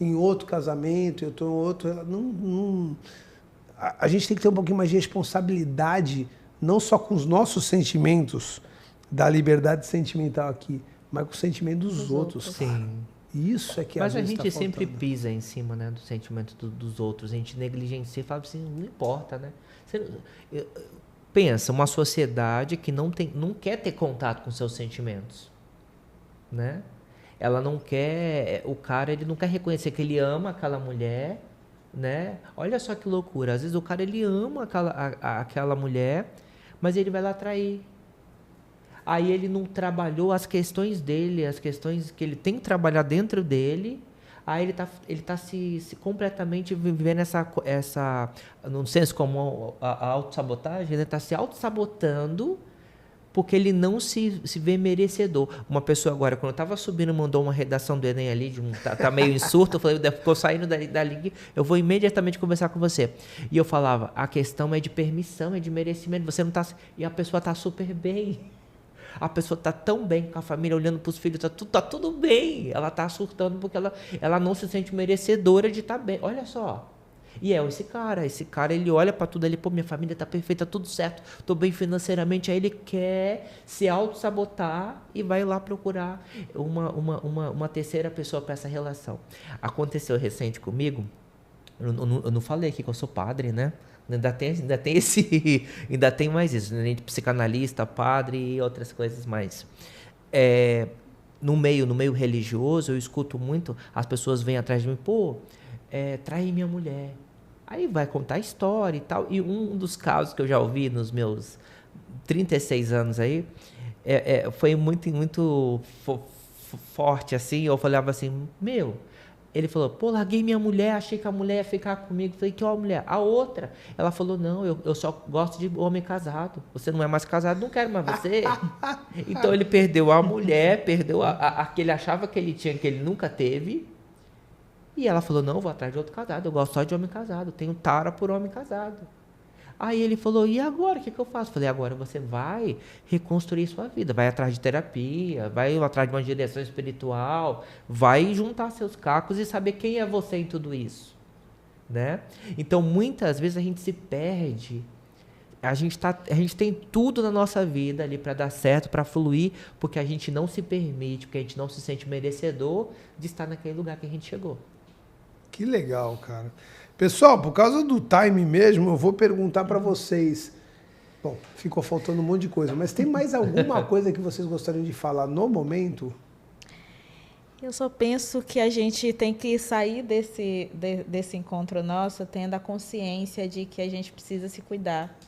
em outro casamento, eu tô em outro... A gente tem que ter um pouquinho mais de responsabilidade, não só com os nossos sentimentos, da liberdade sentimental aqui, mas com o sentimento dos outros. Sim. Isso é que mas a gente sempre pisa em cima, né, do sentimento dos outros. A gente negligencia e fala assim, não importa, né? Pensa, uma sociedade que não quer ter contato com seus sentimentos, né? Ela não quer, o cara, ele não quer reconhecer que ele ama aquela mulher, né? Olha só que loucura. Às vezes o cara, ele ama aquela mulher, mas ele vai lá trair. Aí ele não trabalhou as questões dele, as questões que ele tem que trabalhar dentro dele. Aí ele tá se completamente vivendo essa não sei se como a autossabotagem, né? Tá se autossabotando porque ele não se vê merecedor. Uma pessoa agora, quando eu estava subindo, mandou uma redação do Enem ali, tá meio em surto, eu falei, ficou saindo dali, eu vou imediatamente conversar com você. E eu falava, a questão é de permissão, é de merecimento, você não tá... E a pessoa tá super bem. A pessoa tá tão bem com a família, olhando para os filhos, tá tudo bem. Ela tá surtando porque ela não se sente merecedora de estar bem. Olha só. E esse cara, ele olha para tudo ali, pô, minha família tá perfeita, tudo certo, tô bem financeiramente, aí ele quer se auto-sabotar e vai lá procurar uma terceira pessoa para essa relação. Aconteceu recente comigo, eu não falei aqui que eu sou padre, né? Ainda tem mais isso, né? Psicanalista, padre e outras coisas mais. No meio religioso, eu escuto muito, as pessoas vêm atrás de mim, pô, traí minha mulher. Aí vai contar a história e tal. E um dos casos que eu já ouvi nos meus 36 anos aí, foi muito forte, assim. Eu falava assim, ele falou, pô, larguei minha mulher, achei que a mulher ia ficar comigo. Falei, que mulher? A outra. Ela falou, não, eu só gosto de homem casado. Você não é mais casado, não quero mais você. Então ele perdeu a mulher, perdeu a que ele achava que ele tinha, que ele nunca teve. E ela falou, não, eu vou atrás de outro casado, eu gosto só de homem casado, tenho tara por homem casado. Aí ele falou, e agora, o que eu faço? Falei, agora você vai reconstruir sua vida, vai atrás de terapia, vai atrás de uma direção espiritual, vai juntar seus cacos e saber quem é você em tudo isso, né? Então, muitas vezes a gente se perde, a gente tem tudo na nossa vida ali para dar certo, para fluir, porque a gente não se permite, porque a gente não se sente merecedor de estar naquele lugar que a gente chegou. Que legal, cara. Pessoal, por causa do time mesmo, eu vou perguntar para vocês. Bom, ficou faltando um monte de coisa, mas tem mais alguma coisa que vocês gostariam de falar no momento? Eu só penso que a gente tem que sair desse encontro nosso tendo a consciência de que a gente precisa se cuidar.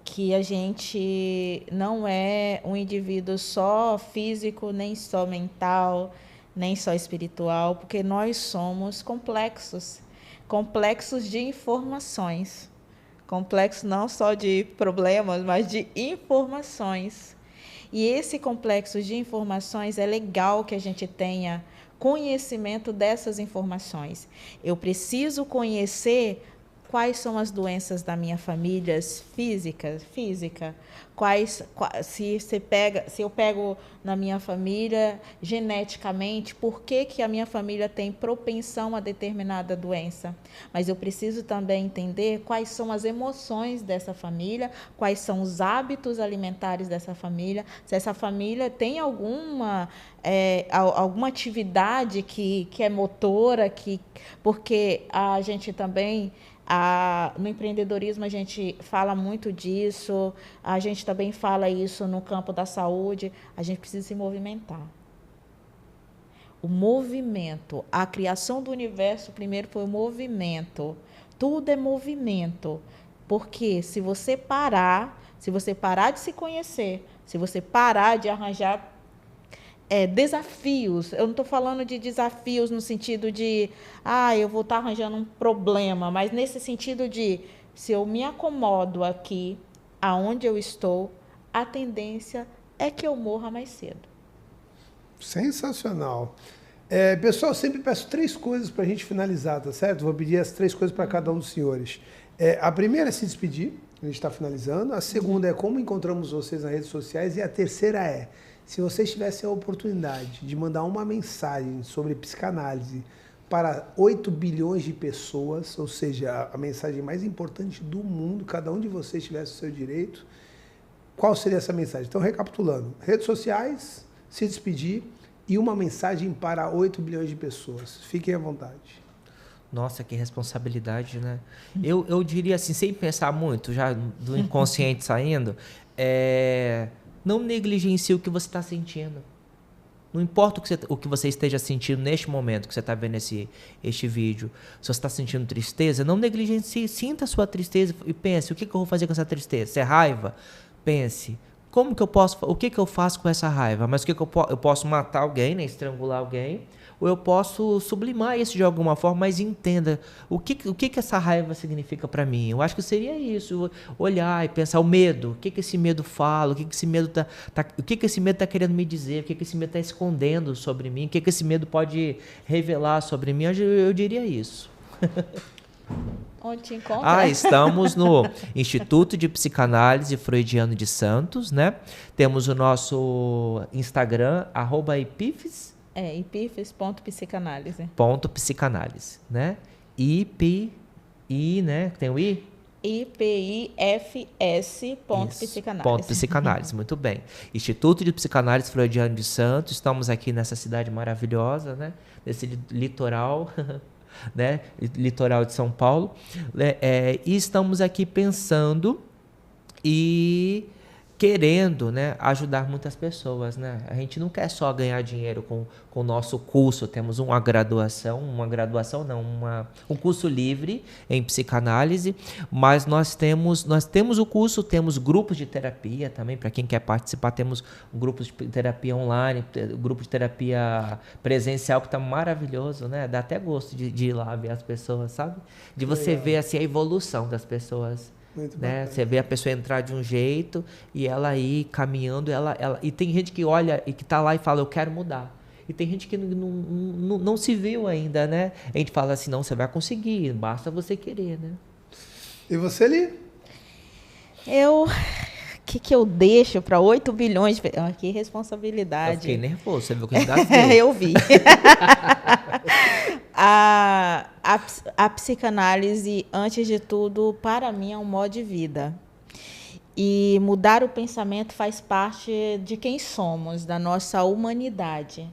Que a gente não é um indivíduo só físico, nem só mental, nem só espiritual, porque nós somos complexos de informações, complexos não só de problemas, mas de informações. E esse complexo de informações é legal que a gente tenha conhecimento dessas informações. Eu preciso conhecer quais são as doenças da minha família física, se eu pego na minha família geneticamente, por que a minha família tem propensão a determinada doença? Mas eu preciso também entender quais são as emoções dessa família, quais são os hábitos alimentares dessa família, se essa família tem alguma atividade que é motora, porque a gente também... no empreendedorismo a gente fala muito disso, a gente também fala isso no campo da saúde, a gente precisa se movimentar. O movimento, a criação do universo primeiro foi o movimento, tudo é movimento, porque se você parar de se conhecer, se você parar de arranjar desafios, eu não estou falando de desafios no sentido de, eu vou estar arranjando um problema, mas nesse sentido de, se eu me acomodo aqui, aonde eu estou, a tendência é que eu morra mais cedo. Sensacional. Pessoal, eu sempre peço 3 coisas para a gente finalizar, tá certo? Vou pedir as 3 coisas para cada um dos senhores. A primeira é se despedir, a gente está finalizando. A segunda é como encontramos vocês nas redes sociais. E a terceira é, se vocês tivessem a oportunidade de mandar uma mensagem sobre psicanálise para 8 bilhões de pessoas, ou seja, a mensagem mais importante do mundo, cada um de vocês tivesse o seu direito, qual seria essa mensagem? Então, recapitulando, redes sociais, se despedir e uma mensagem para 8 bilhões de pessoas. Fiquem à vontade. Nossa, que responsabilidade, né? Eu diria assim, sem pensar muito, já do inconsciente saindo, não negligencie o que você está sentindo. Não importa o que você esteja sentindo neste momento que você está vendo este vídeo. Se você está sentindo tristeza, não negligencie, sinta a sua tristeza e pense, o que eu vou fazer com essa tristeza? Se é raiva, pense, como que eu posso, o que que eu faço com essa raiva? Mas o que que eu posso matar alguém, né? Estrangular alguém, ou eu posso sublimar isso de alguma forma, mas entenda o que essa raiva significa para mim. Eu acho que seria isso, olhar e pensar o medo, o que esse medo fala, o que esse medo o que esse medo tá querendo me dizer, o que esse medo tá escondendo sobre mim, o que esse medo pode revelar sobre mim. Eu diria isso. Onde te encontra? Estamos no Instituto de Psicanálise Freudiano de Santos, né? Temos o nosso Instagram, @ipifes. ipifes.psicanálise. Psicanálise, né? né? Tem o I? IPIFS.psicanálise. Psicanálise, muito bem. Instituto de Psicanálise Freudiano de Santos. Estamos aqui nessa cidade maravilhosa, né? Nesse litoral, né? Litoral de São Paulo. E estamos aqui pensando e querendo, né, ajudar muitas pessoas, né? A gente não quer só ganhar dinheiro com o nosso curso. Temos um curso livre em psicanálise, mas nós temos o curso, temos grupos de terapia também, para quem quer participar. Temos grupos de terapia online, grupo de terapia presencial, que está maravilhoso, né? Dá até gosto de ir lá ver as pessoas, sabe? De você ver assim a evolução das pessoas. Né? Você vê a pessoa entrar de um jeito e ela ir caminhando, e tem gente que olha e que está lá e fala, eu quero mudar. E tem gente que não se viu ainda, né? A gente fala assim, não, você vai conseguir, basta você querer, né? E você, Li? O que eu deixo para 8 bilhões de pessoas? Que responsabilidade. Eu fiquei nervoso, você viu que eu engasguei. Eu vi. A psicanálise, antes de tudo, para mim é um modo de vida. E mudar o pensamento faz parte de quem somos, da nossa humanidade.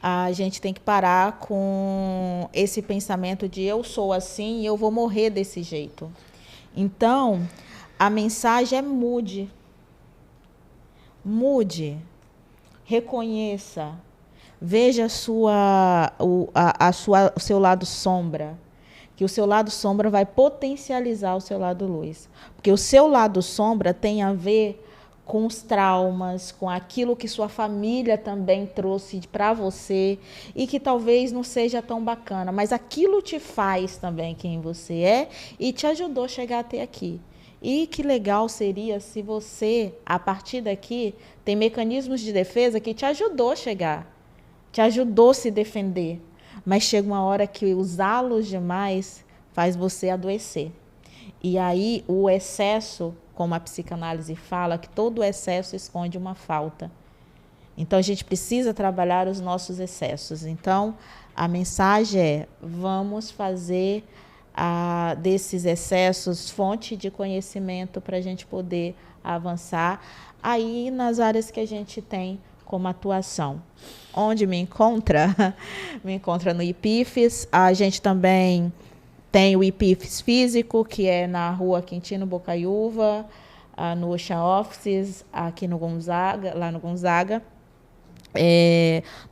A gente tem que parar com esse pensamento de eu sou assim e eu vou morrer desse jeito. Então, a mensagem é mude. Mude. Reconheça. Veja o seu lado sombra, que o seu lado sombra vai potencializar o seu lado luz. Porque o seu lado sombra tem a ver com os traumas, com aquilo que sua família também trouxe para você e que talvez não seja tão bacana, mas aquilo te faz também quem você é e te ajudou a chegar até aqui. E que legal seria se você, a partir daqui, tem mecanismos de defesa que te ajudou a chegar. Te ajudou a se defender, mas chega uma hora que usá-los demais faz você adoecer. E aí o excesso, como a psicanálise fala, que todo excesso esconde uma falta. Então a gente precisa trabalhar os nossos excessos. Então a mensagem é, vamos fazer desses excessos fonte de conhecimento para a gente poder avançar aí nas áreas que a gente tem como atuação. Onde me encontra? Me encontra no IPIFES. A gente também tem o IPIFES físico, que é na rua Quintino Bocaiúva, no Ocean Offices, aqui no Gonzaga, lá no Gonzaga.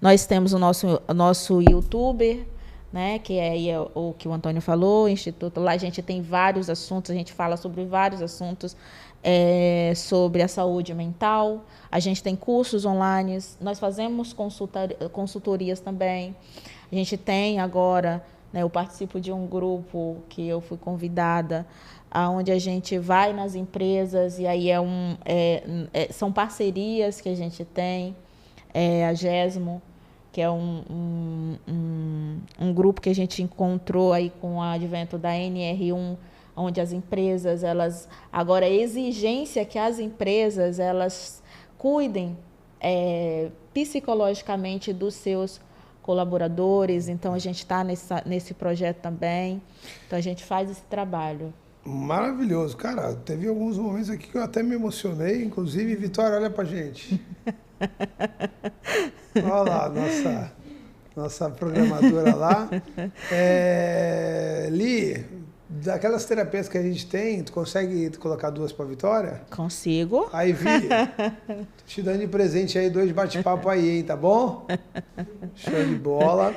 Nós temos o nosso YouTuber, né, que é o que o Antônio falou, o Instituto. Lá a gente tem vários assuntos, a gente fala sobre vários assuntos, sobre a saúde mental. A gente tem cursos online, nós fazemos consultorias também. A gente tem agora, né, eu participo de um grupo que eu fui convidada, onde a gente vai nas empresas, e aí são parcerias que a gente tem. A GESMO, que é um grupo que a gente encontrou aí com o advento da NR1, onde as empresas, agora a exigência é que as empresas elas cuidem psicologicamente dos seus colaboradores. Então a gente está nesse projeto também. Então a gente faz esse trabalho. Maravilhoso, cara. Teve alguns momentos aqui que eu até me emocionei, inclusive. Vitória, olha pra gente. Olha lá, nossa programadora lá. Li, daquelas terapias que a gente tem, tu consegue colocar 2 para Vitória? Consigo. Aí, Vi, tô te dando de presente aí 2 bate-papo aí, hein, tá bom? Show de bola.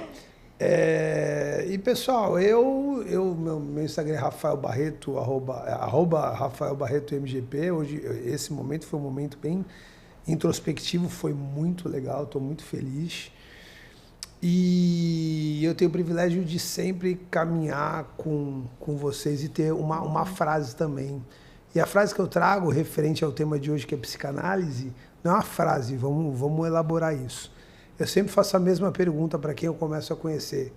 E pessoal, meu Instagram é Rafael Barreto, arroba Rafael Barreto MGP. Hoje, esse momento foi um momento bem introspectivo, foi muito legal, estou muito feliz. E eu tenho o privilégio de sempre caminhar com vocês e ter uma frase também. E a frase que eu trago, referente ao tema de hoje, que é psicanálise, não é uma frase, vamos elaborar isso. Eu sempre faço a mesma pergunta para quem eu começo a conhecer.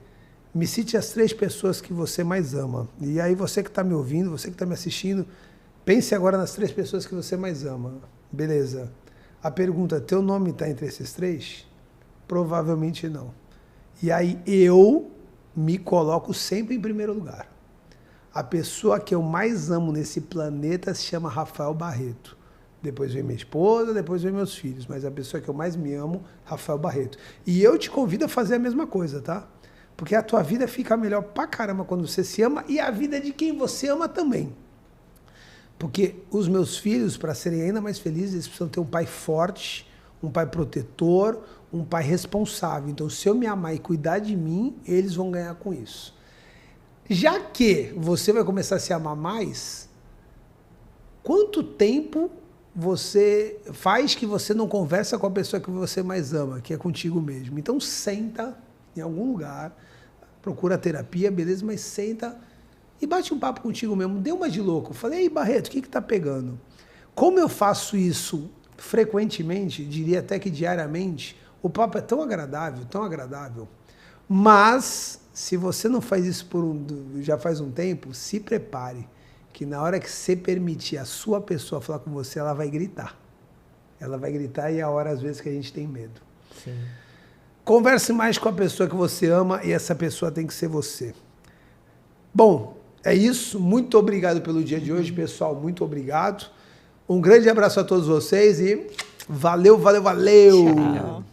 Me cite as 3 pessoas que você mais ama. E aí você que está me ouvindo, você que está me assistindo, pense agora nas 3 pessoas que você mais ama. Beleza. A pergunta, teu nome está entre esses 3? Provavelmente não. E aí eu me coloco sempre em primeiro lugar. A pessoa que eu mais amo nesse planeta se chama Rafael Barreto. Depois vem minha esposa, depois vem meus filhos. Mas a pessoa que eu mais me amo, Rafael Barreto. E eu te convido a fazer a mesma coisa, tá? Porque a tua vida fica melhor pra caramba quando você se ama e a vida de quem você ama também. Porque os meus filhos, para serem ainda mais felizes, eles precisam ter um pai forte, um pai protetor, um pai responsável. Então, se eu me amar e cuidar de mim, eles vão ganhar com isso. Já que você vai começar a se amar mais, quanto tempo você faz que você não conversa com a pessoa que você mais ama, que é contigo mesmo? Então, senta em algum lugar, procura terapia, beleza, mas senta e bate um papo contigo mesmo. Dê uma de louco. Falei, ei, Barreto, o que tá pegando? Como eu faço isso frequentemente, diria até que diariamente, o papo é tão agradável, mas se você não faz isso já faz um tempo, se prepare, que na hora que você permitir a sua pessoa falar com você, ela vai gritar. Ela vai gritar e é a hora, às vezes, que a gente tem medo. Sim. Converse mais com a pessoa que você ama e essa pessoa tem que ser você. Bom, é isso. Muito obrigado pelo dia de hoje, pessoal. Muito obrigado. Um grande abraço a todos vocês e valeu. Tchau.